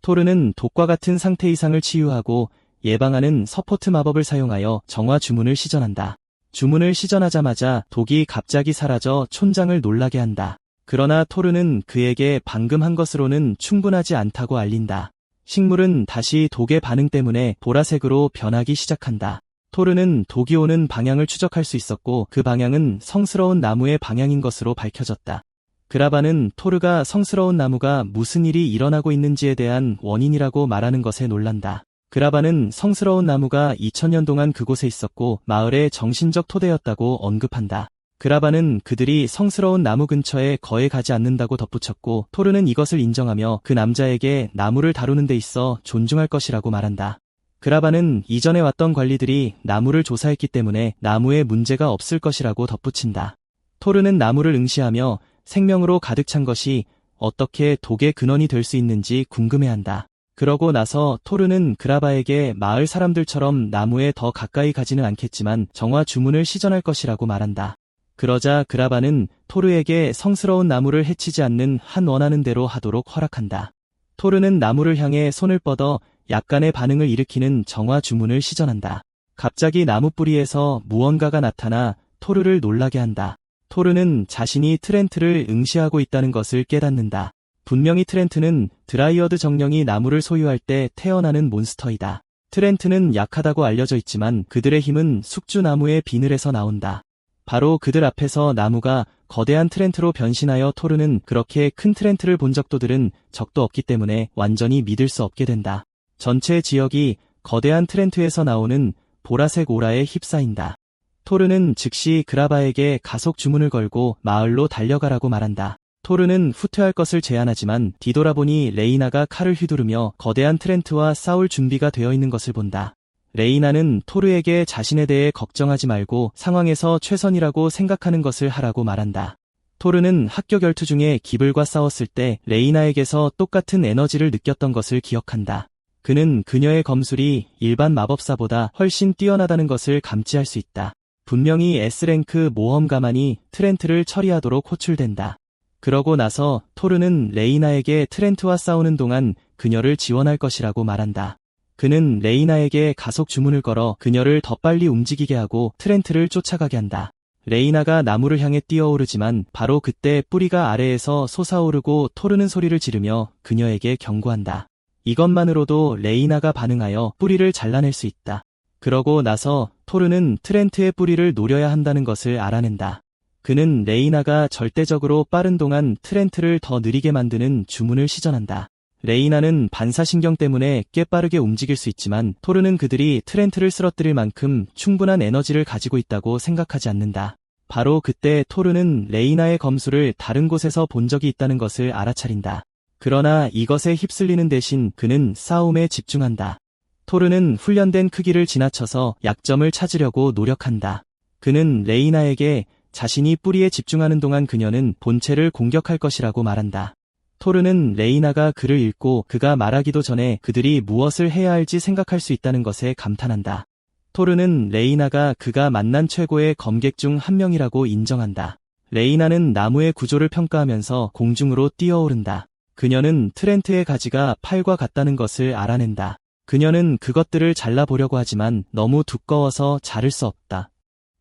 토르는 독과 같은 상태 이상을 치유하고 예방하는 서포트 마법을 사용하여 정화 주문을 시전한다. 주문을 시전하자마자 독이 갑자기 사라져 촌장을 놀라게 한다. 그러나 토르는 그에게 방금 한 것으로는 충분하지 않다고 알린다. 식물은 다시 독의 반응 때문에 보라색으로 변하기 시작한다. 토르는 독이 오는 방향을 추적할 수 있었고 그 방향은 성스러운 나무의 방향인 것으로 밝혀졌다. 그라바는 토르가 성스러운 나무가 무슨 일이 일어나고 있는지에 대한 원인이라고 말하는 것에 놀란다. 그라바는 성스러운 나무가 2000년 동안 그곳에 있었고 마을의 정신적 토대였다고 언급한다. 그라바는 그들이 성스러운 나무 근처에 거의 가지 않는다고 덧붙였고, 토르는 이것을 인정하며 그 남자에게 나무를 다루는 데 있어 존중할 것이라고 말한다. 그라바는 이전에 왔던 관리들이 나무를 조사했기 때문에 나무에 문제가 없을 것이라고 덧붙인다. 토르는 나무를 응시하며 생명으로 가득 찬 것이 어떻게 독의 근원이 될 수 있는지 궁금해한다. 그러고 나서 토르는 그라바에게 마을 사람들처럼 나무에 더 가까이 가지는 않겠지만 정화 주문을 시전할 것이라고 말한다. 그러자 그라바는 토르에게 성스러운 나무를 해치지 않는 한 원하는 대로 하도록 허락한다. 토르는 나무를 향해 손을 뻗어 약간의 반응을 일으키는 정화 주문을 시전한다. 갑자기 나무 뿌리에서 무언가가 나타나 토르를 놀라게 한다. 토르는 자신이 트렌트를 응시하고 있다는 것을 깨닫는다. 분명히 트렌트는 드라이어드 정령이 나무를 소유할 때 태어나는 몬스터이다. 트렌트는 약하다고 알려져 있지만 그들의 힘은 숙주나무의 비늘에서 나온다. 바로 그들 앞에서 나무가 거대한 트렌트로 변신하여 토르는 그렇게 큰 트렌트를 본 적도들은 적도 없기 때문에 완전히 믿을 수 없게 된다. 전체 지역이 거대한 트렌트에서 나오는 보라색 오라에 휩싸인다. 토르는 즉시 그라바에게 가속 주문을 걸고 마을로 달려가라고 말한다. 토르는 후퇴할 것을 제안하지만 뒤돌아보니 레이나가 칼을 휘두르며 거대한 트렌트와 싸울 준비가 되어 있는 것을 본다. 레이나는 토르에게 자신에 대해 걱정하지 말고 상황에서 최선이라고 생각하는 것을 하라고 말한다. 토르는 학교 결투 중에 기블과 싸웠을 때 레이나에게서 똑같은 에너지를 느꼈던 것을 기억한다. 그는 그녀의 검술이 일반 마법사보다 훨씬 뛰어나다는 것을 감지할 수 있다. 분명히 S랭크 모험가만이 트렌트를 처리하도록 호출된다. 그러고 나서 토르는 레이나에게 트렌트와 싸우는 동안 그녀를 지원할 것이라고 말한다. 그는 레이나에게 가속 주문을 걸어 그녀를 더 빨리 움직이게 하고 트렌트를 쫓아가게 한다. 레이나가 나무를 향해 뛰어오르지만 바로 그때 뿌리가 아래에서 솟아오르고 토르는 소리를 지르며 그녀에게 경고한다. 이것만으로도 레이나가 반응하여 뿌리를 잘라낼 수 있다. 그러고 나서 토르는 트렌트의 뿌리를 노려야 한다는 것을 알아낸다. 그는 레이나가 절대적으로 빠른 동안 트렌트를 더 느리게 만드는 주문을 시전한다. 레이나는 반사신경 때문에 꽤 빠르게 움직일 수 있지만 토르는 그들이 트렌트를 쓰러뜨릴 만큼 충분한 에너지를 가지고 있다고 생각하지 않는다. 바로 그때 토르는 레이나의 검술을 다른 곳에서 본 적이 있다는 것을 알아차린다. 그러나 이것에 휩쓸리는 대신 그는 싸움에 집중한다. 토르는 훈련된 크기를 지나쳐서 약점을 찾으려고 노력한다. 그는 레이나에게 자신이 뿌리에 집중하는 동안 그녀는 본체를 공격할 것이라고 말한다. 토르는 레이나가 글을 읽고 그가 말하기도 전에 그들이 무엇을 해야 할지 생각할 수 있다는 것에 감탄한다. 토르는 레이나가 그가 만난 최고의 검객 중 한 명이라고 인정한다. 레이나는 나무의 구조를 평가하면서 공중으로 뛰어오른다. 그녀는 트렌트의 가지가 팔과 같다는 것을 알아낸다. 그녀는 그것들을 잘라보려고 하지만 너무 두꺼워서 자를 수 없다.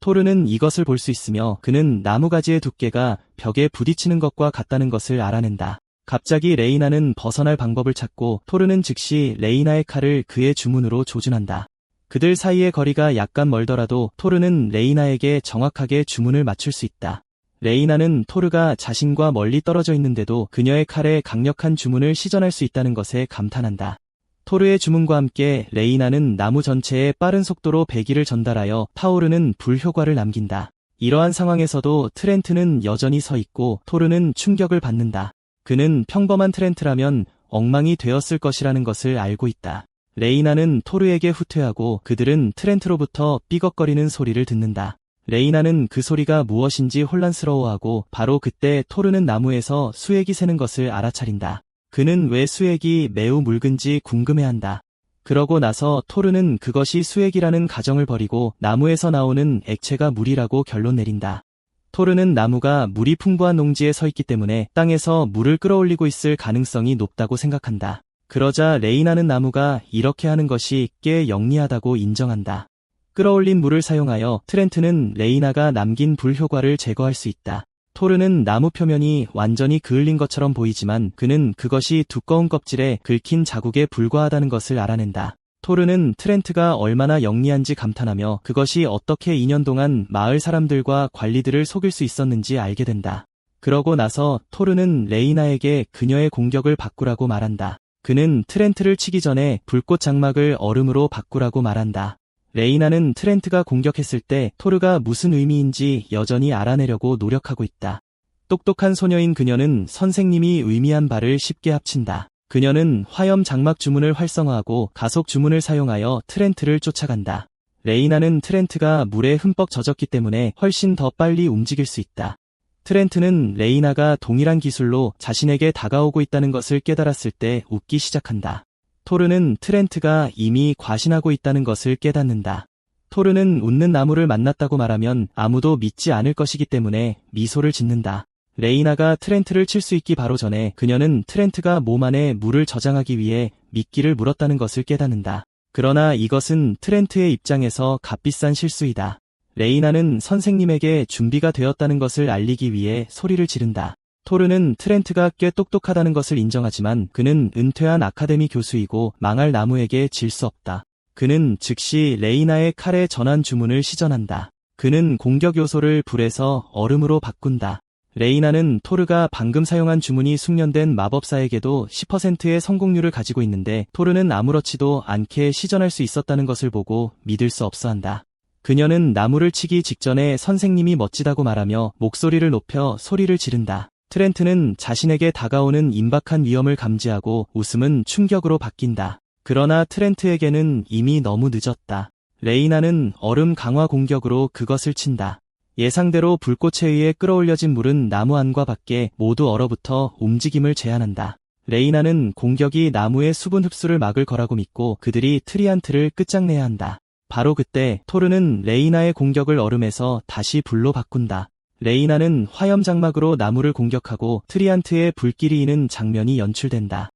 토르는 이것을 볼 수 있으며 그는 나무가지의 두께가 벽에 부딪히는 것과 같다는 것을 알아낸다. 갑자기 레이나는 벗어날 방법을 찾고 토르는 즉시 레이나의 칼을 그의 주문으로 조준한다. 그들 사이의 거리가 약간 멀더라도 토르는 레이나에게 정확하게 주문을 맞출 수 있다. 레이나는 토르가 자신과 멀리 떨어져 있는데도 그녀의 칼에 강력한 주문을 시전할 수 있다는 것에 감탄한다. 토르의 주문과 함께 레이나는 나무 전체에 빠른 속도로 배기를 전달하여 타오르는 불 효과를 남긴다. 이러한 상황에서도 트렌트는 여전히 서 있고 토르는 충격을 받는다. 그는 평범한 트렌트라면 엉망이 되었을 것이라는 것을 알고 있다. 레이나는 토르에게 후퇴하고 그들은 트렌트로부터 삐걱거리는 소리를 듣는다. 레이나는 그 소리가 무엇인지 혼란스러워하고 바로 그때 토르는 나무에서 수액이 새는 것을 알아차린다. 그는 왜 수액이 매우 묽은지 궁금해한다. 그러고 나서 토르는 그것이 수액이라는 가정을 버리고 나무에서 나오는 액체가 물이라고 결론 내린다. 토르는 나무가 물이 풍부한 농지에 서 있기 때문에 땅에서 물을 끌어올리고 있을 가능성이 높다고 생각한다. 그러자 레이나는 나무가 이렇게 하는 것이 꽤 영리하다고 인정한다. 끌어올린 물을 사용하여 트렌트는 레이나가 남긴 불 효과를 제거할 수 있다. 토르는 나무 표면이 완전히 그을린 것처럼 보이지만 그는 그것이 두꺼운 껍질에 긁힌 자국에 불과하다는 것을 알아낸다. 토르는 트렌트가 얼마나 영리한지 감탄하며 그것이 어떻게 2년 동안 마을 사람들과 관리들을 속일 수 있었는지 알게 된다. 그러고 나서 토르는 레이나에게 그녀의 공격을 바꾸라고 말한다. 그는 트렌트를 치기 전에 불꽃 장막을 얼음으로 바꾸라고 말한다. 레이나는 트렌트가 공격했을 때 토르가 무슨 의미인지 여전히 알아내려고 노력하고 있다. 똑똑한 소녀인 그녀는 선생님이 의미한 바를 쉽게 합친다. 그녀는 화염 장막 주문을 활성화하고 가속 주문을 사용하여 트렌트를 쫓아간다. 레이나는 트렌트가 물에 흠뻑 젖었기 때문에 훨씬 더 빨리 움직일 수 있다. 트렌트는 레이나가 동일한 기술로 자신에게 다가오고 있다는 것을 깨달았을 때 웃기 시작한다. 토르는 트렌트가 이미 과신하고 있다는 것을 깨닫는다. 토르는 웃는 나무를 만났다고 말하면 아무도 믿지 않을 것이기 때문에 미소를 짓는다. 레이나가 트렌트를 칠 수 있기 바로 전에 그녀는 트렌트가 몸 안에 물을 저장하기 위해 미끼를 물었다는 것을 깨닫는다. 그러나 이것은 트렌트의 입장에서 값비싼 실수이다. 레이나는 선생님에게 준비가 되었다는 것을 알리기 위해 소리를 지른다. 토르는 트렌트가 꽤 똑똑하다는 것을 인정하지만 그는 은퇴한 아카데미 교수이고 망할 나무에게 질 수 없다. 그는 즉시 레이나의 칼에 전한 주문을 시전한다. 그는 공격 요소를 불에서 얼음으로 바꾼다. 레이나는 토르가 방금 사용한 주문이 숙련된 마법사에게도 10%의 성공률을 가지고 있는데 토르는 아무렇지도 않게 시전할 수 있었다는 것을 보고 믿을 수 없어한다. 그녀는 나무를 치기 직전에 선생님이 멋지다고 말하며 목소리를 높여 소리를 지른다. 트렌트는 자신에게 다가오는 임박한 위험을 감지하고 웃음은 충격으로 바뀐다. 그러나 트렌트에게는 이미 너무 늦었다. 레이나는 얼음 강화 공격으로 그것을 친다. 예상대로 불꽃에 의해 끌어올려진 물은 나무 안과 밖에 모두 얼어붙어 움직임을 제한한다. 레이나는 공격이 나무의 수분 흡수를 막을 거라고 믿고 그들이 트리안트를 끝장내야 한다. 바로 그때 토르는 레이나의 공격을 얼음에서 다시 불로 바꾼다. 레이나는 화염 장막으로 나무를 공격하고 트리안트의 불길이 이는 장면이 연출된다.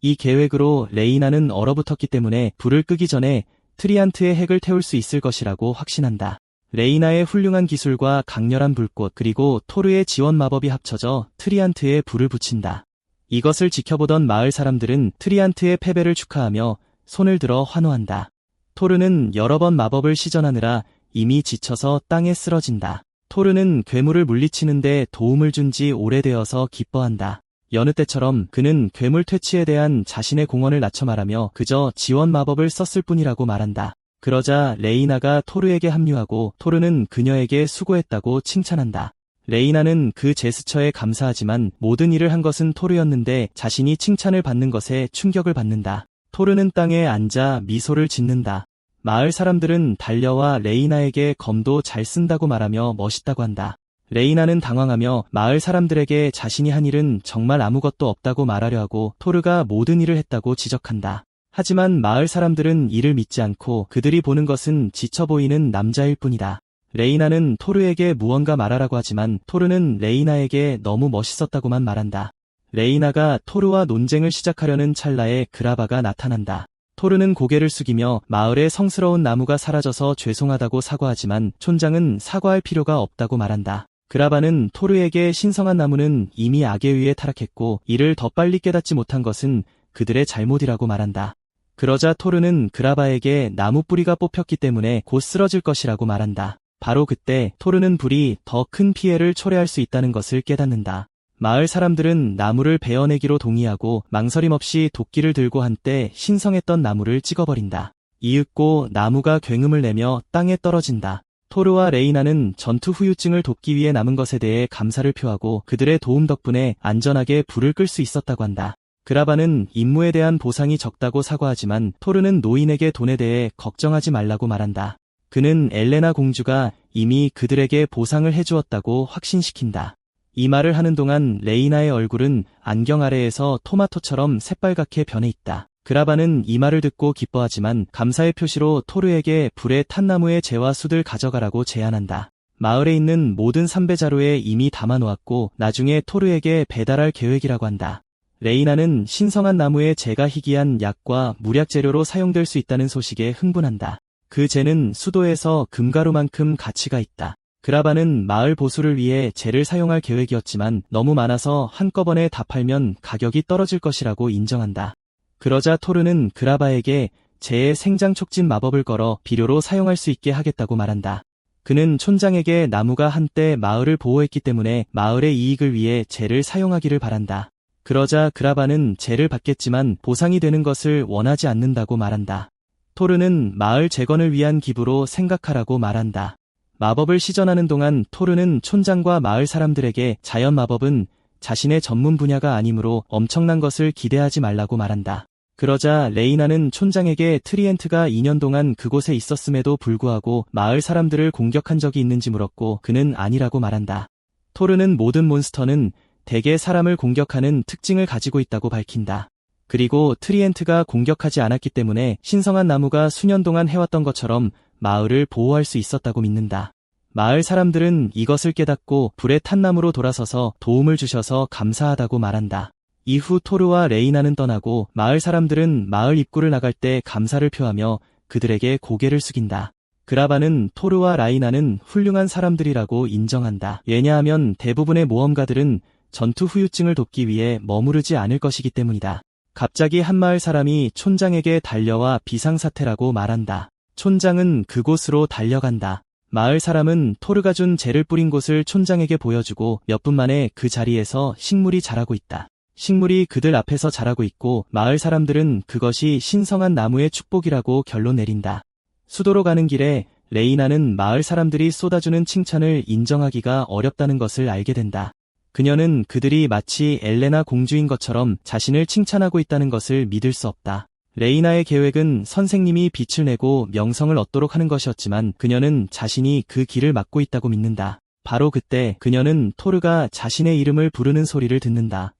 이 계획으로 레이나는 얼어붙었기 때문에 불을 끄기 전에 트리안트의 핵을 태울 수 있을 것이라고 확신한다. 레이나의 훌륭한 기술과 강렬한 불꽃 그리고 토르의 지원 마법이 합쳐져 트리안트에 불을 붙인다. 이것을 지켜보던 마을 사람들은 트리안트의 패배를 축하하며 손을 들어 환호한다. 토르는 여러 번 마법을 시전하느라 이미 지쳐서 땅에 쓰러진다. 토르는 괴물을 물리치는데 도움을 준 지 오래되어서 기뻐한다. 여느 때처럼 그는 괴물 퇴치에 대한 자신의 공헌을 낮춰 말하며 그저 지원 마법을 썼을 뿐이라고 말한다. 그러자 레이나가 토르에게 합류하고 토르는 그녀에게 수고했다고 칭찬한다. 레이나는 그 제스처에 감사하지만 모든 일을 한 것은 토르였는데 자신이 칭찬을 받는 것에 충격을 받는다. 토르는 땅에 앉아 미소를 짓는다. 마을 사람들은 달려와 레이나에게 검도 잘 쓴다고 말하며 멋있다고 한다. 레이나는 당황하며 마을 사람들에게 자신이 한 일은 정말 아무것도 없다고 말하려 하고 토르가 모든 일을 했다고 지적한다. 하지만 마을 사람들은 이를 믿지 않고 그들이 보는 것은 지쳐 보이는 남자일 뿐이다. 레이나는 토르에게 무언가 말하라고 하지만 토르는 레이나에게 너무 멋있었다고만 말한다. 레이나가 토르와 논쟁을 시작하려는 찰나에 그라바가 나타난다. 토르는 고개를 숙이며 마을의 성스러운 나무가 사라져서 죄송하다고 사과하지만 촌장은 사과할 필요가 없다고 말한다. 그라바는 토르에게 신성한 나무는 이미 악에 의해 타락했고 이를 더 빨리 깨닫지 못한 것은 그들의 잘못이라고 말한다. 그러자 토르는 그라바에게 나무 뿌리가 뽑혔기 때문에 곧 쓰러질 것이라고 말한다. 바로 그때 토르는 불이 더 큰 피해를 초래할 수 있다는 것을 깨닫는다. 마을 사람들은 나무를 베어내기로 동의하고 망설임 없이 도끼를 들고 한때 신성했던 나무를 찍어버린다. 이윽고 나무가 굉음을 내며 땅에 떨어진다. 토르와 레이나는 전투 후유증을 돕기 위해 남은 것에 대해 감사를 표하고 그들의 도움 덕분에 안전하게 불을 끌 수 있었다고 한다. 그라바는 임무에 대한 보상이 적다고 사과하지만 토르는 노인에게 돈에 대해 걱정하지 말라고 말한다. 그는 엘레나 공주가 이미 그들에게 보상을 해주었다고 확신시킨다. 이 말을 하는 동안 레이나의 얼굴은 안경 아래에서 토마토처럼 새빨갛게 변해 있다. 그라바는 이 말을 듣고 기뻐하지만 감사의 표시로 토르에게 불에 탄 나무의 재와 숯을 가져가라고 제안한다. 마을에 있는 모든 삼배자루에 이미 담아놓았고 나중에 토르에게 배달할 계획이라고 한다. 레이나는 신성한 나무의 재가 희귀한 약과 무약 재료로 사용될 수 있다는 소식에 흥분한다. 그 재는 수도에서 금가루만큼 가치가 있다. 그라바는 마을 보수를 위해 재를 사용할 계획이었지만 너무 많아서 한꺼번에 다 팔면 가격이 떨어질 것이라고 인정한다. 그러자 토르는 그라바에게 재의 생장 촉진 마법을 걸어 비료로 사용할 수 있게 하겠다고 말한다. 그는 촌장에게 나무가 한때 마을을 보호했기 때문에 마을의 이익을 위해 재를 사용하기를 바란다. 그러자 그라바는 재를 받겠지만 보상이 되는 것을 원하지 않는다고 말한다. 토르는 마을 재건을 위한 기부로 생각하라고 말한다. 마법을 시전하는 동안 토르는 촌장과 마을 사람들에게 자연 마법은 자신의 전문 분야가 아니므로 엄청난 것을 기대하지 말라고 말한다. 그러자 레이나는 촌장에게 트리엔트가 2년 동안 그곳에 있었음에도 불구하고 마을 사람들을 공격한 적이 있는지 물었고 그는 아니라고 말한다. 토르는 모든 몬스터는 대개 사람을 공격하는 특징을 가지고 있다고 밝힌다. 그리고 트리엔트가 공격하지 않았기 때문에 신성한 나무가 수년 동안 해왔던 것처럼 마을을 보호할 수 있었다고 믿는다. 마을 사람들은 이것을 깨닫고 불에 탄 나무로 돌아서서 도움을 주셔서 감사하다고 말한다. 이후 토르와 레이나는 떠나고 마을 사람들은 마을 입구를 나갈 때 감사를 표하며 그들에게 고개를 숙인다. 그라바는 토르와 라이나는 훌륭한 사람들이라고 인정한다. 왜냐하면 대부분의 모험가들은 전투 후유증을 돕기 위해 머무르지 않을 것이기 때문이다. 갑자기 한 마을 사람이 촌장에게 달려와 비상사태라고 말한다. 촌장은 그곳으로 달려간다. 마을 사람은 토르가 준 젤을 뿌린 곳을 촌장에게 보여주고 몇 분 만에 그 자리에서 식물이 자라고 있다. 식물이 그들 앞에서 자라고 있고 마을 사람들은 그것이 신성한 나무의 축복이라고 결론 내린다. 수도로 가는 길에 레이나는 마을 사람들이 쏟아주는 칭찬을 인정하기가 어렵다는 것을 알게 된다. 그녀는 그들이 마치 엘레나 공주인 것처럼 자신을 칭찬하고 있다는 것을 믿을 수 없다. 레이나의 계획은 선생님이 빛을 내고 명성을 얻도록 하는 것이었지만 그녀는 자신이 그 길을 막고 있다고 믿는다. 바로 그때 그녀는 토르가 자신의 이름을 부르는 소리를 듣는다.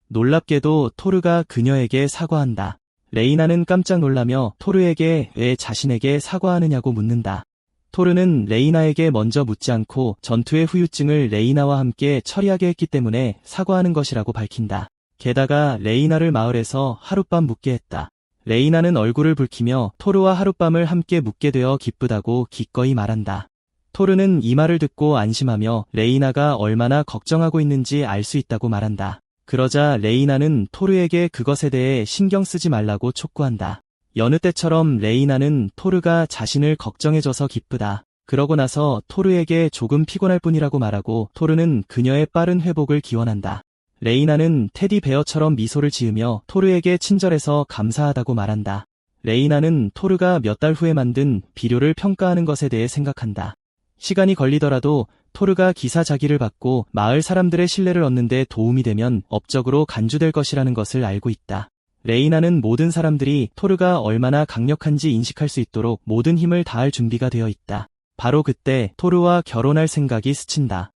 놀랍게도 토르가 그녀에게 사과한다. 레이나는 깜짝 놀라며 토르에게 왜 자신에게 사과하느냐고 묻는다. 토르는 레이나에게 먼저 묻지 않고 전투의 후유증을 레이나와 함께 처리하게 했기 때문에 사과하는 것이라고 밝힌다. 게다가 레이나를 마을에서 하룻밤 묵게 했다. 레이나는 얼굴을 붉히며 토르와 하룻밤을 함께 묵게 되어 기쁘다고 기꺼이 말한다. 토르는 이 말을 듣고 안심하며 레이나가 얼마나 걱정하고 있는지 알 수 있다고 말한다. 그러자 레이나는 토르에게 그것에 대해 신경 쓰지 말라고 촉구한다. 여느 때처럼 레이나는 토르가 자신을 걱정해줘서 기쁘다. 그러고 나서 토르에게 조금 피곤할 뿐이라고 말하고 토르는 그녀의 빠른 회복을 기원한다. 레이나는 테디베어처럼 미소를 지으며 토르에게 친절해서 감사하다고 말한다. 레이나는 토르가 몇 달 후에 만든 비료를 평가하는 것에 대해 생각한다. 시간이 걸리더라도 토르가 기사자기를 받고 마을 사람들의 신뢰를 얻는 데 도움이 되면 업적으로 간주될 것이라는 것을 알고 있다. 레이나는 모든 사람들이 토르가 얼마나 강력한지 인식할 수 있도록 모든 힘을 다할 준비가 되어 있다. 바로 그때 토르와 결혼할 생각이 스친다.